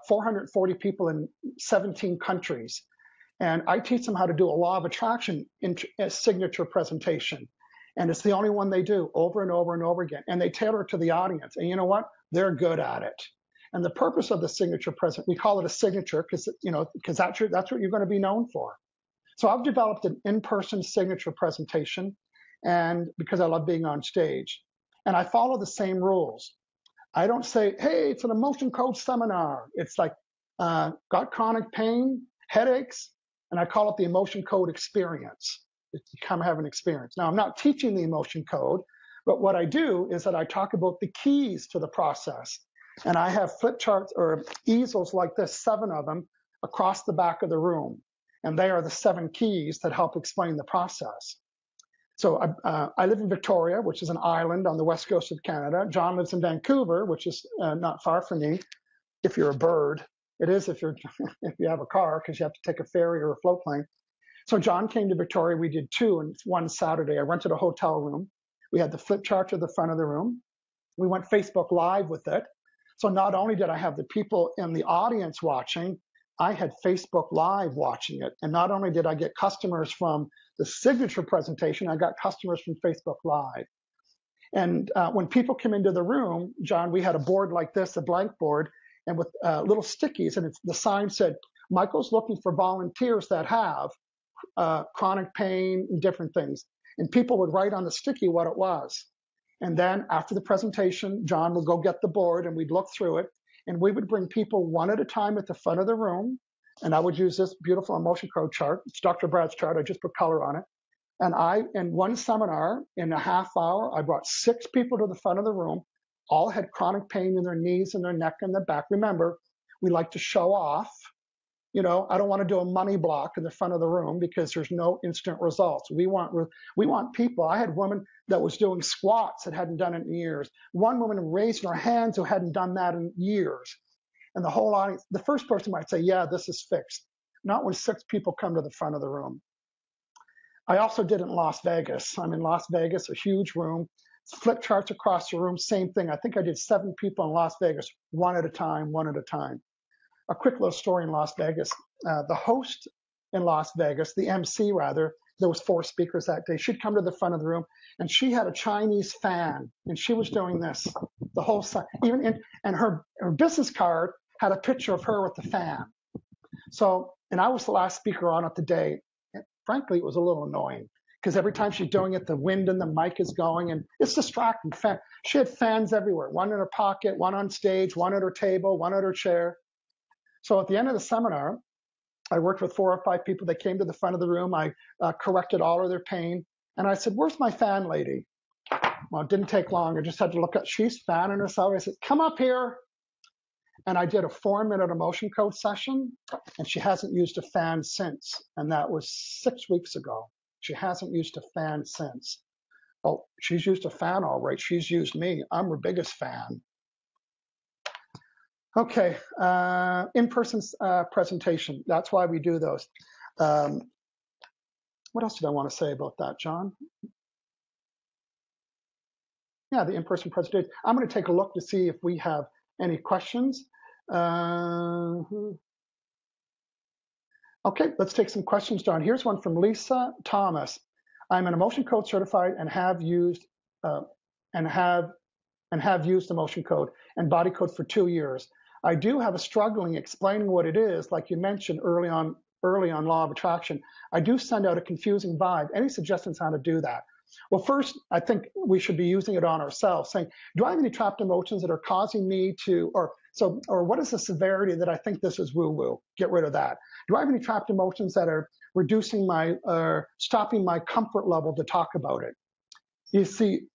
S1: 440 people in 17 countries. And I teach them how to do a law of attraction signature presentation. And it's the only one they do over and over and over again. And they tailor it to the audience. And you know what? They're good at it. And the purpose of the signature present, we call it a signature because that's what you're going to be known for. So I've developed an in-person signature presentation, and because I love being on stage. And I follow the same rules. I don't say, hey, it's an emotion code seminar. It's like, got chronic pain, headaches, and I call it the emotion code experience. Come have an experience. Now, I'm not teaching the emotion code, but what I do is that I talk about the keys to the process. And I have flip charts or easels like this, 7 of them, across the back of the room. And they are the 7 keys that help explain the process. So I live in Victoria, which is an island on the west coast of Canada. John lives in Vancouver, which is not far from me. If you're a bird, it is if you have a car, because you have to take a ferry or a float plane. So John came to Victoria. We did 2 and one Saturday. I rented a hotel room. We had the flip chart to the front of the room. We went Facebook Live with it. So not only did I have the people in the audience watching, I had Facebook Live watching it. And not only did I get customers from the signature presentation, I got customers from Facebook Live. And when people come into the room, John, we had a board like this, a blank board, and with little stickies. And the sign said, Michael's looking for volunteers that have chronic pain and different things. And people would write on the sticky what it was. And then after the presentation, John would go get the board and we'd look through it. And we would bring people one at a time at the front of the room. And I would use this beautiful emotion code chart. It's Dr. Brad's chart. I just put color on it. And in one seminar, in a half hour, I brought 6 people to the front of the room. All had chronic pain in their knees and their neck and their back. Remember, we like to show off. You know, I don't want to do a money block in the front of the room because there's no instant results. We want people. I had a woman that was doing squats that hadn't done it in years. One woman raising her hands who hadn't done that in years. And the whole audience, the first person might say, yeah, this is fixed. Not when 6 people come to the front of the room. I also did it in Las Vegas. I'm in Las Vegas, a huge room, flip charts across the room, same thing. I think I did 7 people in Las Vegas, one at a time. A quick little story in Las Vegas. The host in Las Vegas, the MC rather, there was 4 speakers that day. She'd come to the front of the room and she had a Chinese fan and she was doing this the whole time. And her business card had a picture of her with the fan. So, and I was the last speaker on it the day. And frankly, it was a little annoying because every time she's doing it, the wind in the mic is going and it's distracting. She had fans everywhere, one in her pocket, one on stage, one at her table, one at her chair. So at the end of the seminar, I worked with 4 or 5 people that came to the front of the room. I corrected all of their pain. And I said, where's my fan lady? Well, it didn't take long. I just had to look at, she's fanning herself. I said, come up here. And I did a 4-minute emotion code session. And she hasn't used a fan since. And that was 6 weeks ago. She hasn't used a fan since. Oh, she's used a fan all right. She's used me. I'm her biggest fan. Okay, in-person presentation. That's why we do those. What else did I want to say about that, John? Yeah, the in-person presentation. I'm going to take a look to see if we have any questions. Okay, let's take some questions, John. Here's one from Lisa Thomas. I'm an emotion code certified and have used emotion code and body code for 2 years. I do have a struggling explaining what it is, like you mentioned early on law of attraction. I do send out a confusing vibe. Any suggestions how to do that? Well, first, I think we should be using it on ourselves, saying, do I have any trapped emotions that are causing me to, or what is the severity that I think this is woo-woo? Get rid of that. Do I have any trapped emotions that are reducing stopping my comfort level to talk about it? You see,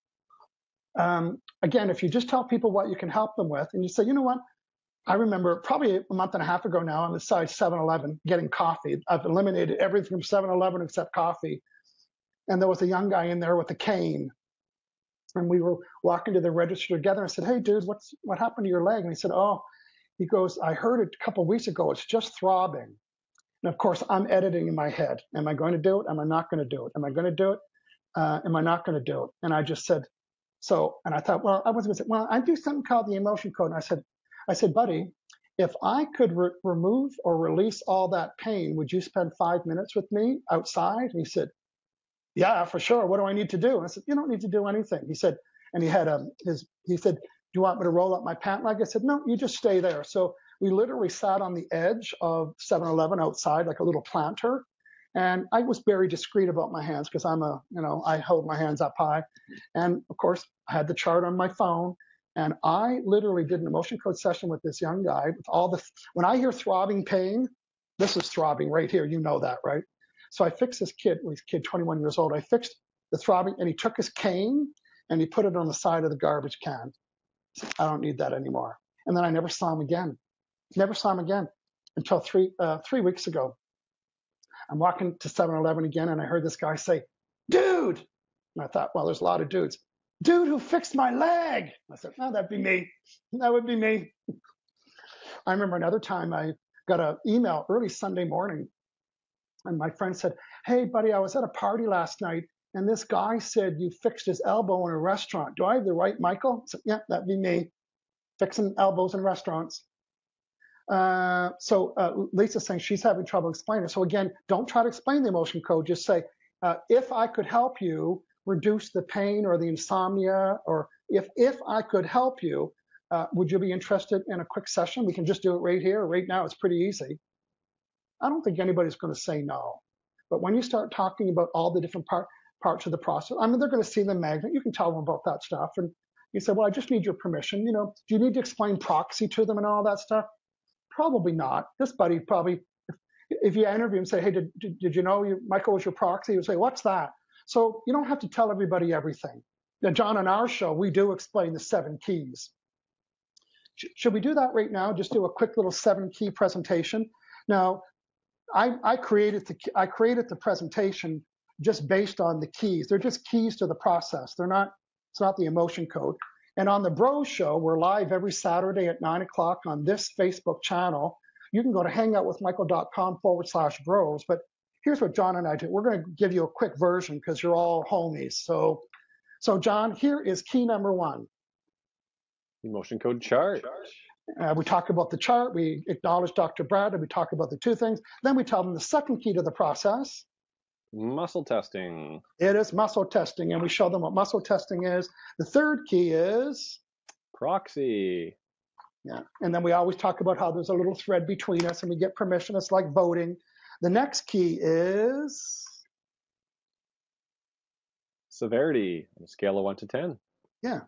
S1: again, if you just tell people what you can help them with, and you say, you know what? I remember probably a month and a half ago now, I'm inside 7-Eleven getting coffee. I've eliminated everything from 7-Eleven except coffee. And there was a young guy in there with a cane. And we were walking to the register together. I said, hey, dude, what happened to your leg? And he said, he goes, I heard it a couple of weeks ago. It's just throbbing. And of course, I'm editing in my head. Am I going to do it? Am I not going to do it? Am I going to do it? Am I not going to do it? And I just said, and I thought, well, I was going to say, well, I do something called the emotion code. And I said, buddy, if I could remove or release all that pain, would you spend 5 minutes with me outside? And he said, yeah, for sure. What do I need to do? And I said, you don't need to do anything. He said, and he had he said, do you want me to roll up my pant leg? I said, no, you just stay there. So we literally sat on the edge of 7-Eleven outside like a little planter. And I was very discreet about my hands because I hold my hands up high. And of course, I had the chart on my phone. And I literally did an emotion code session with this young guy with when I hear throbbing pain, this is throbbing right here. You know that, right? So I fixed this kid, 21 years old. I fixed the throbbing and he took his cane and he put it on the side of the garbage can. I don't need that anymore. And then I never saw him again. Never saw him again until 3 weeks ago. I'm walking to 7-Eleven again, and I heard this guy say, "Dude." And I thought, well, there's a lot of dudes. "Dude who fixed my leg." I said, "Oh, that'd be me. That would be me." I remember another time I got an email early Sunday morning, and my friend said, "Hey, buddy, I was at a party last night, and this guy said you fixed his elbow in a restaurant. Do I have the right Michael?" I said, "Yeah, that'd be me, fixing elbows in restaurants." Lisa's saying she's having trouble explaining it. So again, don't try to explain the emotion code. Just say, if I could help you reduce the pain or the insomnia, or if I could help you, would you be interested in a quick session? We can just do it right here, right now. It's pretty easy. I don't think anybody's going to say no. But when you start talking about all the different parts of the process, I mean, they're going to see the magnet. You can tell them about that stuff. And you say, well, I just need your permission. You know, do you need to explain proxy to them and all that stuff? Probably not. This buddy probably, if you interview him and say, hey, did you know Michael was your proxy? He would say, what's that? So you don't have to tell everybody everything. Now, John, on our show, we do explain the 7 keys. Should we do that right now? Just do a quick little 7-key presentation. Now, I created the presentation just based on the keys. They're just keys to the process. It's not the emotion code. And on the Bros Show, we're live every Saturday at 9 o'clock on this Facebook channel. You can go to hangoutwithmichael.com/bros. But here's what John and I do. We're going to give you a quick version because you're all homies. So John, here is key number 1.
S2: Emotion code chart.
S1: We talk about the chart. We acknowledge Dr. Brad, and we talk about the 2 things. Then we tell them the second key to the process.
S2: Muscle testing.
S1: It is muscle testing, and we show them what muscle testing is. The third key is
S2: proxy.
S1: Yeah, and then we always talk about how there's a little thread between us, and we get permission. It's like voting. The next key is
S2: severity on a scale of 1 to 10.
S1: Yeah,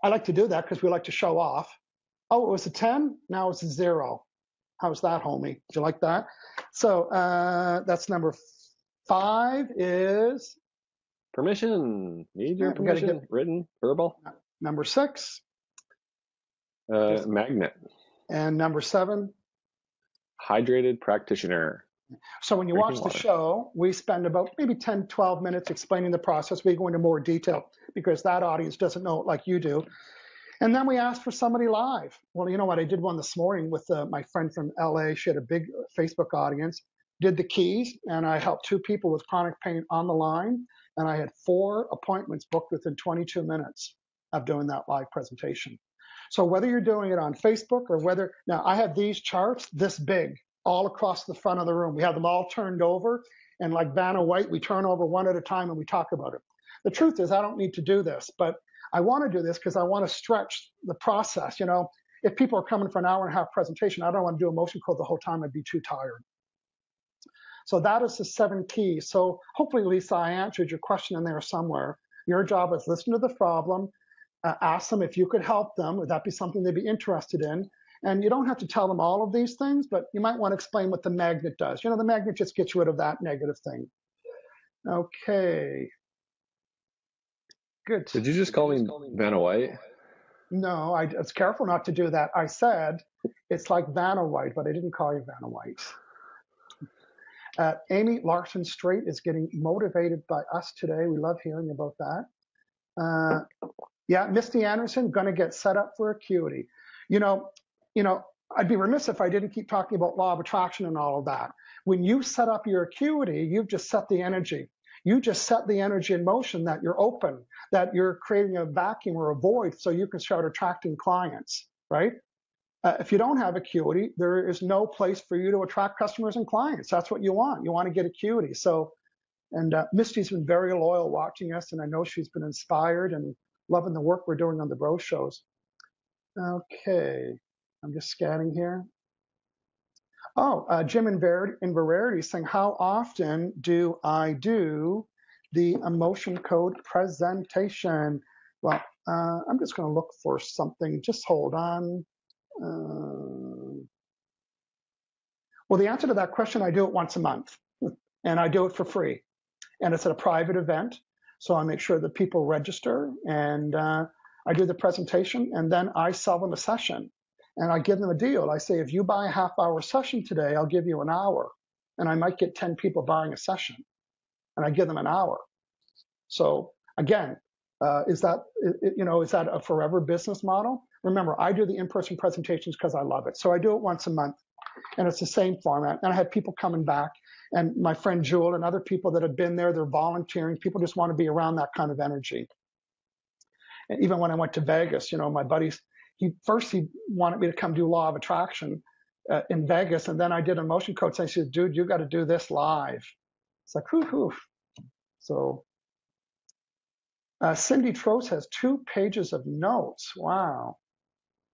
S1: I like to do that because we like to show off. Oh, it was a 10. Now it's a 0. How's that, homie? Do you like that? So that's number 5 is
S2: permission. Need your permission. Written, verbal.
S1: Number 6.
S2: Magnet.
S1: And number 7.
S2: Hydrated practitioner.
S1: So when you watch the show, we spend about maybe 10, 12 minutes explaining the process. We go into more detail because that audience doesn't know it like you do. And then we ask for somebody live. Well, you know what? I did one this morning with my friend from LA. She had a big Facebook audience. Did the keys, and I helped 2 people with chronic pain on the line. And I had 4 appointments booked within 22 minutes of doing that live presentation. So whether you're doing it on Facebook or now I have these charts this big all across the front of the room. We have them all turned over, and like Vanna White, we turn over one at a time and we talk about it. The truth is I don't need to do this, but I want to do this because I want to stretch the process. You know, if people are coming for an hour and a half presentation, I don't want to do emotion code the whole time. I'd be too tired. So that is the 7 keys. So hopefully, Lisa, I answered your question in there somewhere. Your job is listen to the problem, ask them if you could help them. Would that be something they'd be interested in? And you don't have to tell them all of these things, but you might want to explain what the magnet does. You know, the magnet just gets rid of that negative thing. Okay. Good.
S2: Did you just call me Vanna White?
S1: No, I was careful not to do that. I said it's like Vanna White, but I didn't call you Vanna White. Amy Larson Straight is getting motivated by us today. We love hearing about that. Yeah, Misty Anderson, going to get set up for acuity. You know, I'd be remiss if I didn't keep talking about law of attraction and all of that. When you set up your acuity, you've just set the energy. You just set the energy in motion that you're open, that you're creating a vacuum or a void so you can start attracting clients, right? If you don't have acuity, there is no place for you to attract customers and clients. That's what you want. You want to get acuity. So, and Misty's been very loyal watching us, and I know she's been inspired and loving the work we're doing on the Bro shows. Okay, I'm just scanning here. Oh, Jim in Verity saying, how often do I do the emotion code presentation? Well, I'm just going to look for something. Just hold on. Well, the answer to that question, I do it once a month, and I do it for free. And it's at a private event, so I make sure that people register, and I do the presentation, and then I sell them a session. And I give them a deal. I say, if you buy a half-hour session today, I'll give you an hour. and I might get 10 people buying a session, and I give them an hour. So again, is that a forever business model? Remember, I do the in-person presentations because I love it. So I do it once a month, and it's the same format. And I have people coming back, and my friend Jewel and other people that have been there, they're volunteering. People just want to be around that kind of energy. And even when I went to Vegas, my buddies, he wanted me to come do Law of Attraction in Vegas, and then I did a motion coach, and I said, dude, you got to do this live. It's like, whoo. So Cindy Trost has 2 pages of notes. Wow.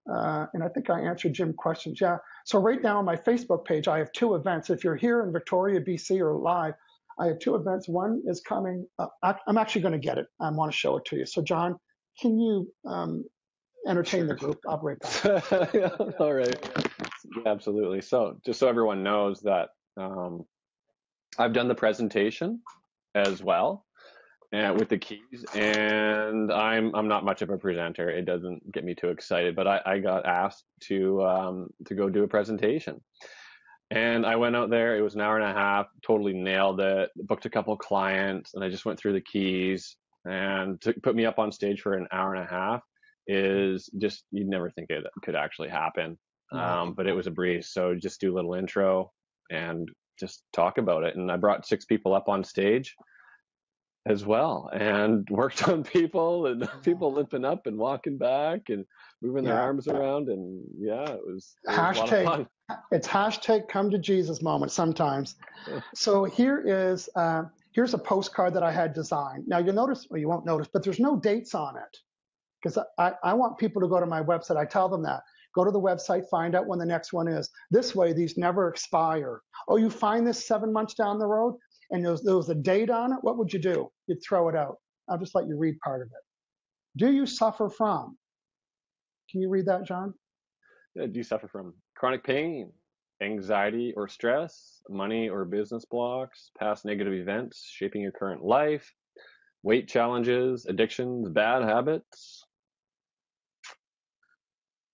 S1: And I think I answered Jim's questions. Yeah. So right now on my Facebook page, I have 2 events. If you're here in Victoria, BC or live, I have 2 events. One is coming up. I'm actually going to get it. I want to show it to you. So John, can you entertain the group? I'll be right back.
S2: All right. Yeah, absolutely. So just so everyone knows that I've done the presentation as well. And with the keys, and I'm not much of a presenter. It doesn't get me too excited, but I got asked to go do a presentation, and I went out there. It was an hour and a half, totally nailed it. Booked a couple of clients, and I just went through the keys. And to put me up on stage for an hour and a half is just, you'd never think it could actually happen. But it was a breeze. So just do a little intro and just talk about it. And I brought 6 people up on stage as well, and worked on people, and people limping up and walking back and moving their arms around, and it was a lot of fun.
S1: It's hashtag come to Jesus moment sometimes. So here's a postcard that I had designed. Now you'll notice, or you won't notice, but there's no dates on it, because I want people to go to my website. I tell them that. Go to the website, find out when the next one is. This way, these never expire. Oh, you find this 7 months down the road, and there was a date on it, what would you do? You'd throw it out. I'll just let you read part of it. Do you suffer from? Can you read that, John?
S2: Do you suffer from chronic pain, anxiety or stress, money or business blocks, past negative events shaping your current life, weight challenges, addictions, bad habits?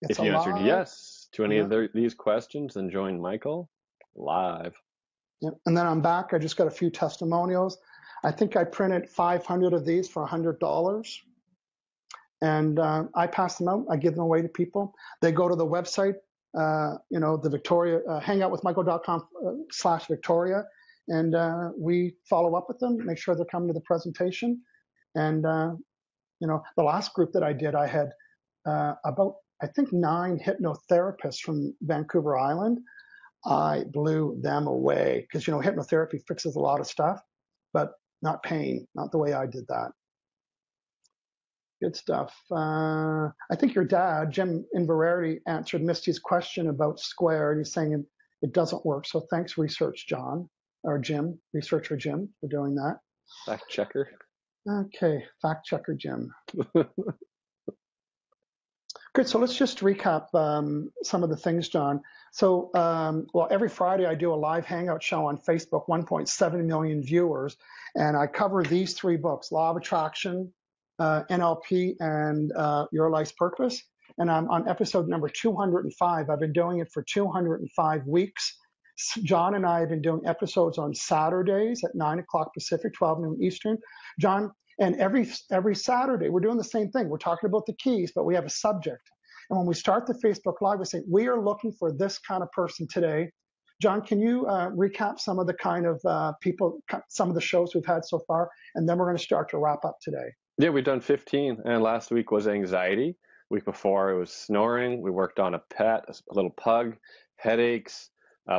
S2: If you answered yes to any of these questions, then join Michael live.
S1: Yep. And then I'm back. I just got a few testimonials. I think I printed 500 of these for $100. And I pass them out. I give them away to people. They go to the website, the Victoria, hangoutwithmichael.com/Victoria. And we follow up with them, make sure they're coming to the presentation. And, the last group that I did, I had about, I think, 9 hypnotherapists from Vancouver Island. I blew them away because, hypnotherapy fixes a lot of stuff, but not pain, not the way I did that. Good stuff. I think your dad, Jim Inverarity, answered Misty's question about Square, and he's saying it doesn't work. So thanks, researcher Jim, for doing that.
S2: Fact checker.
S1: Okay, fact checker Jim. Good. So let's just recap some of the things, John. So, every Friday I do a live hangout show on Facebook, 1.7 million viewers, and I cover these 3 books: Law of Attraction, NLP, and Your Life's Purpose. And I'm on episode number 205. I've been doing it for 205 weeks. John and I have been doing episodes on Saturdays at 9 o'clock Pacific, 12 noon Eastern. John, and every Saturday, we're doing the same thing. We're talking about the keys, but we have a subject. And when we start the Facebook Live, we say, we are looking for this kind of person today. John, can you recap some of the kind of people, some of the shows we've had so far? And then we're going to start to wrap up today.
S2: Yeah, we've done 15. And last week was anxiety. Week before it was snoring. We worked on a pet, a little pug, headaches,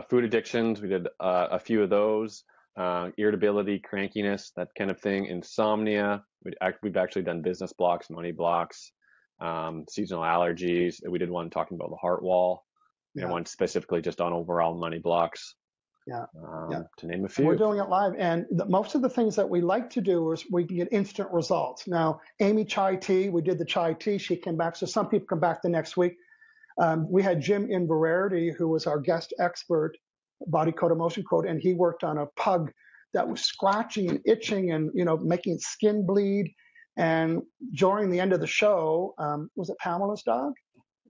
S2: food addictions. We did a few of those. Irritability, crankiness, that kind of thing, insomnia. We've actually done business blocks, money blocks, seasonal allergies. We did one talking about the heart wall, and one specifically just on overall money blocks. To name a few.
S1: We're doing it live, and most of the things that we like to do is we can get instant results. Now, Amy Chai Tea, we did the Chai Tea. She came back, so some people come back the next week. We had Jim Inverarity, who was our guest expert, body code, emotion code, and he worked on a pug that was scratching and itching and making skin bleed. And during the end of the show, was it Pamela's dog?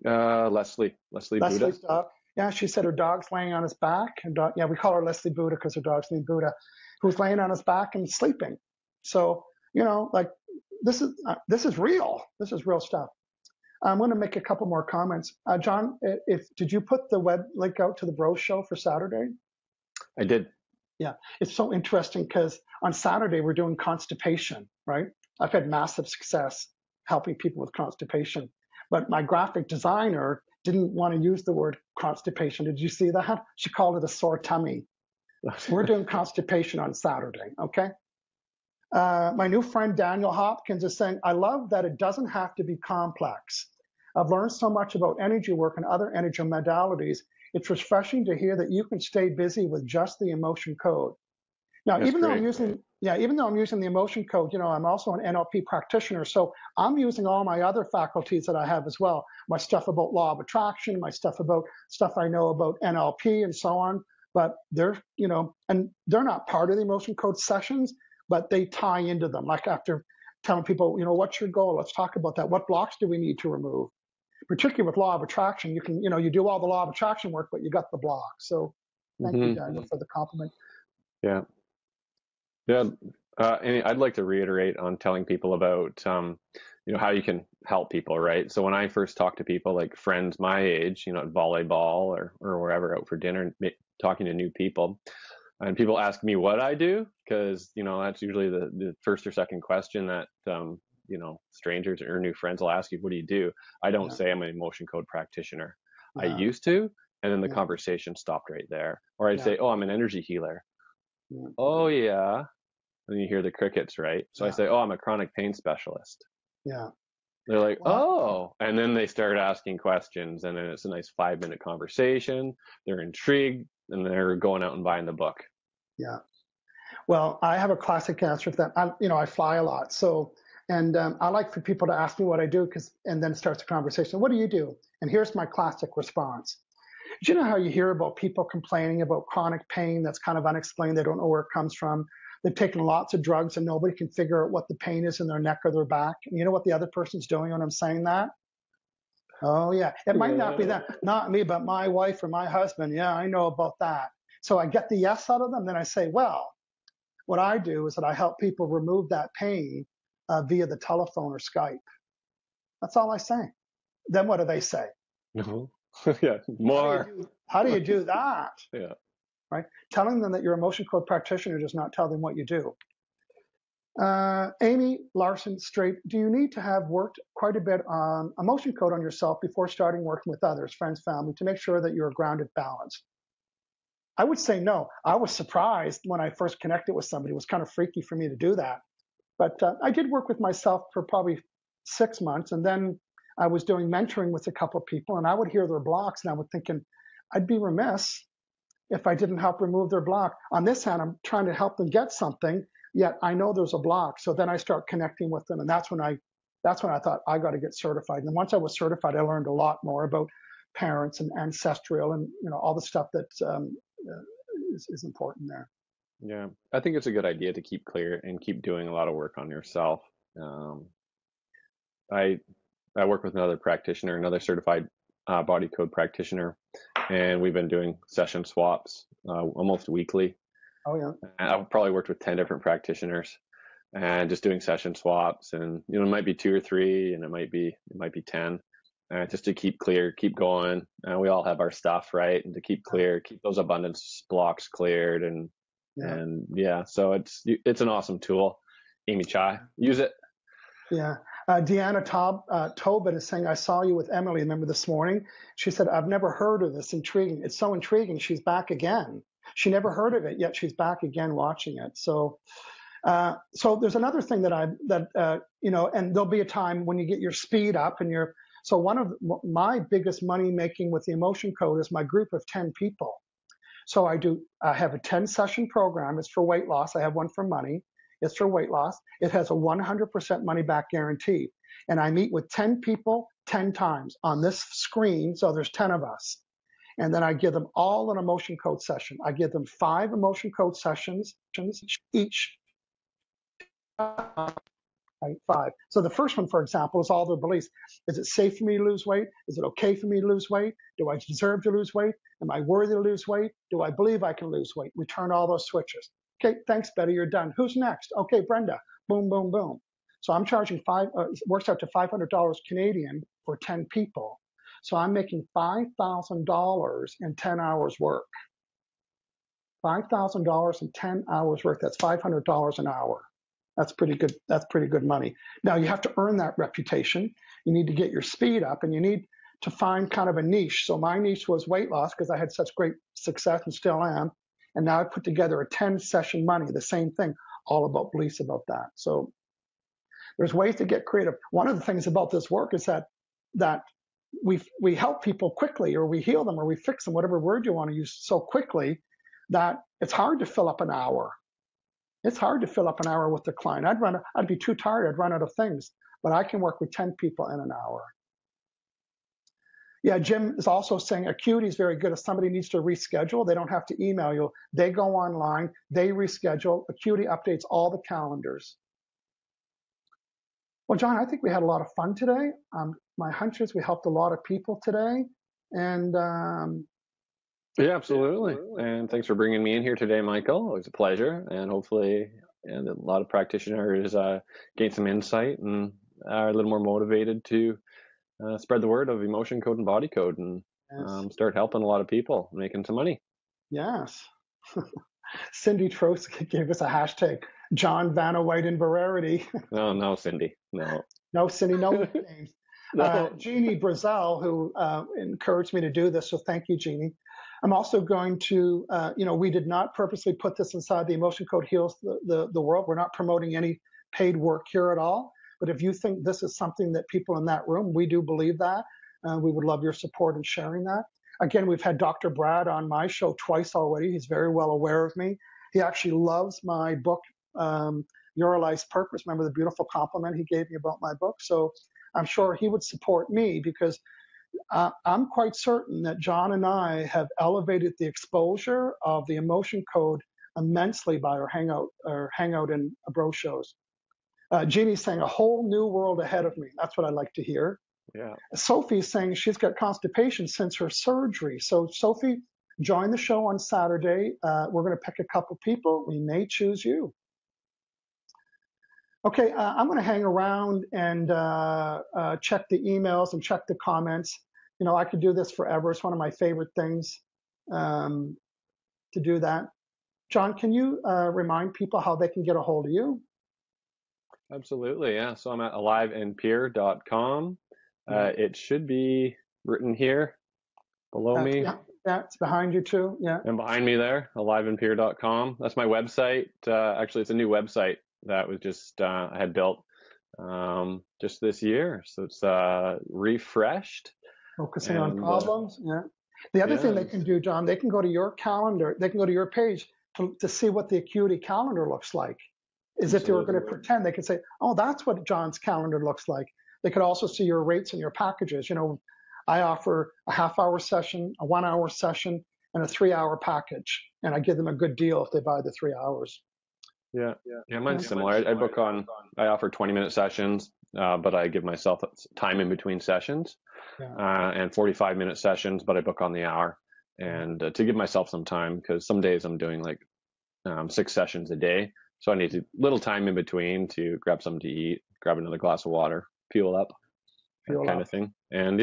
S2: Leslie's
S1: dog. Yeah, she said her dog's laying on his back. And yeah, we call her Leslie Buddha because her dog's named Buddha, who's laying on his back and sleeping. So, like this is real. This is real stuff. I'm going to make a couple more comments. John, did you put the web link out to the Bro Show for Saturday?
S2: I did.
S1: Yeah, it's so interesting because on Saturday we're doing constipation, right? I've had massive success helping people with constipation, but my graphic designer didn't want to use the word constipation. Did you see that? She called it a sore tummy. We're doing constipation on Saturday, okay? My new friend Daniel Hopkins is saying, I love that it doesn't have to be complex. I've learned so much about energy work and other energy modalities. It's refreshing to hear that you can stay busy with just the emotion code. Now, even though I'm using the emotion code, I'm also an NLP practitioner. So I'm using all my other faculties that I have as well. My stuff about law of attraction, my stuff I know about NLP and so on. But they're not part of the emotion code sessions, but they tie into them. Like after telling people, what's your goal? Let's talk about that. What blocks do we need to remove? Particularly with law of attraction, you can, you do all the law of attraction work, but you got the block. So thank you, Daniel, for the compliment.
S2: Yeah. Yeah. And I'd like to reiterate on telling people about, how you can help people, right? So when I first talk to people, like friends my age, at volleyball or wherever out for dinner, talking to new people, and people ask me what I do, because, that's usually the first or second question that, strangers or new friends will ask you, what do you do? I don't say I'm an emotion code practitioner. I used to, and then the conversation stopped right there. Or I'd say, oh, I'm an energy healer. Oh, yeah. And you hear the crickets, right? So I say, oh, I'm a chronic pain specialist.
S1: Yeah.
S2: They're like, oh, and then they start asking questions, and then it's a nice 5-minute conversation. They're intrigued, and they're going out and buying the book.
S1: Yeah. Well, I have a classic answer for that. I fly a lot. So, and I like for people to ask me what I do, and then it starts the conversation. What do you do? And here's my classic response. Do you know how you hear about people complaining about chronic pain that's kind of unexplained? They don't know where it comes from. They've taken lots of drugs and nobody can figure out what the pain is in their neck or their back. And you know what the other person's doing when I'm saying that? Oh, yeah. It might not be that, not me, but my wife or my husband. Yeah, I know about that. So I get the yes out of them. Then I say, well, what I do is that I help people remove that pain via the telephone or Skype. That's all I say. Then what do they say?
S2: No. Yeah, more.
S1: How do you do that?
S2: Yeah.
S1: Right? Telling them that you're an emotion code practitioner does not tell them what you do. Amy Larson Straight, do you need to have worked quite a bit on emotion code on yourself before starting working with others, friends, family, to make sure that you're grounded, balanced? I would say no. I was surprised when I first connected with somebody. It was kind of freaky for me to do that. But I did work with myself for probably 6 months. And then I was doing mentoring with a couple of people, and I would hear their blocks, and I would thinking, I'd be remiss if I didn't help remove their block. On this hand, I'm trying to help them get something, yet I know there's a block. So then I start connecting with them, and that's when I thought I got to get certified. And once I was certified, I learned a lot more about parents and ancestral and all the stuff that is important there.
S2: Yeah, I think it's a good idea to keep clear and keep doing a lot of work on yourself. I work with another practitioner, another certified body code practitioner, and we've been doing session swaps almost weekly.
S1: Oh yeah.
S2: And I've probably worked with 10 different practitioners, and just doing session swaps. And it might be 2 or 3, and it might be 10. Just to keep clear, keep going. We all have our stuff, right? And to keep clear, keep those abundance blocks cleared, and so it's an awesome tool. Amy Chai, use it.
S1: Yeah. Deanna Tobin is saying, I saw you with Emily, remember this morning? She said, I've never heard of this. Intriguing. It's so intriguing. She's back again. She never heard of it, yet she's back again watching it. So there's another thing and there'll be a time when you get your speed up and so one of my biggest money making with the emotion code is my group of 10 people. So I have a 10 session program. It's for weight loss. I have one for money. It's for weight loss. It has a 100% money back guarantee. And I meet with 10 people 10 times on this screen. So there's 10 of us. And then I give them all an emotion code session. I give them 5 emotion code sessions each. I right? 5. So the first one, for example, is all the beliefs. Is it safe for me to lose weight? Is it okay for me to lose weight? Do I deserve to lose weight? Am I worthy to lose weight? Do I believe I can lose weight? We turn all those switches. Okay, thanks, Betty, you're done. Who's next? Okay, Brenda. Boom, boom, boom. So I'm charging works out to $500 Canadian for 10 people. So I'm making $5,000 in 10 hours work. $5,000 in 10 hours work. That's $500 an hour. That's pretty good. That's pretty good money. Now you have to earn that reputation. You need to get your speed up, and you need to find kind of a niche. So my niche was weight loss because I had such great success and still am. And now I put together a 10-session money, the same thing, all about beliefs about that. So there's ways to get creative. One of the things about this work is that we help people quickly, or we heal them, or we fix them, whatever word you want to use, so quickly that it's hard to fill up an hour. It's hard to fill up an hour with the client. I'd be too tired. I'd run out of things. But I can work with 10 people in an hour. Yeah, Jim is also saying Acuity is very good. If somebody needs to reschedule, they don't have to email you. They go online, they reschedule. Acuity updates all the calendars. Well, John, I think we had a lot of fun today. My hunch is we helped a lot of people today. And
S2: yeah, absolutely. And thanks for bringing me in here today, Michael. It was a pleasure. And hopefully a lot of practitioners gain some insight and are a little more motivated to spread the word of emotion code and body code, and start helping a lot of people, making some money.
S1: Yes. Cindy Trost gave us a hashtag, John Vanna White in Verarity.
S2: No, Cindy. No.
S1: No, Cindy, no names. No. Jeannie Brazel, who encouraged me to do this, so thank you, Jeannie. I'm also going to, we did not purposely put this inside the Emotion Code Heals the World. We're not promoting any paid work here at all. But if you think this is something that people in that room, we do believe that. We would love your support in sharing that. Again, we've had Dr. Brad on my show twice already. He's very well aware of me. He actually loves my book, Your Life's Purpose. Remember the beautiful compliment he gave me about my book? So I'm sure he would support me, because I'm quite certain that John and I have elevated the exposure of the emotion code immensely by our Hangout and Bro shows. Jeannie's saying a whole new world ahead of me. That's what I like to hear.
S2: Yeah.
S1: Sophie's saying she's got constipation since her surgery. So Sophie, join the show on Saturday. We're going to pick a couple people. We may choose you. Okay, I'm going to hang around and check the emails and check the comments. I could do this forever. It's one of my favorite things to do that. John, can you remind people how they can get a hold of you?
S2: Absolutely, yeah. So I'm at aliveandpeer.com. It should be written here below me.
S1: Yeah, it's behind you too. Yeah.
S2: And behind me there, aliveandpeer.com. That's my website. Actually, it's a new website that was just I had built just this year. So it's refreshed.
S1: Focusing on problems. Yeah. The other thing they can do, John, they can go to your calendar. They can go to your page to see what the Acuity calendar looks like. If they were going to pretend, they could say, oh, that's what John's calendar looks like. They could also see your rates and your packages. I offer a half-hour session, a 1-hour session, and a 3-hour package. And I give them a good deal if they buy the 3 hours.
S2: Yeah, mine's similar. I offer 20-minute sessions, but I give myself time in between sessions, and 45-minute sessions, but I book on the hour. And to give myself some time, because some days I'm doing like 6 sessions a day. So I need a little time in between to grab something to eat, grab another glass of water, fuel up, that kind of thing. And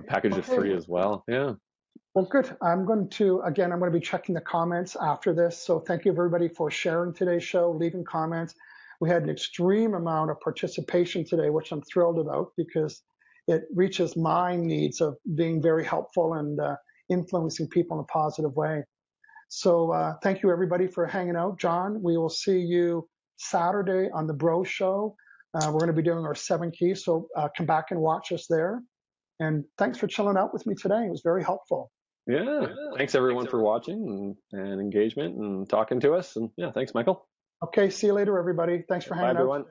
S2: package is free as well. Yeah.
S1: Well, good. I'm going to be checking the comments after this. So thank you everybody for sharing today's show, leaving comments. We had an extreme amount of participation today, which I'm thrilled about, because it reaches my needs of being very helpful and influencing people in a positive way. So thank you, everybody, for hanging out. John, we will see you Saturday on the Bro Show. We're going to be doing our 7 keys, so come back and watch us there. And thanks for chilling out with me today. It was very helpful.
S2: Yeah. Thanks, everyone, for watching and engagement and talking to us. And thanks, Michael.
S1: Okay, see you later, everybody. Thanks for hanging out. Bye, everyone.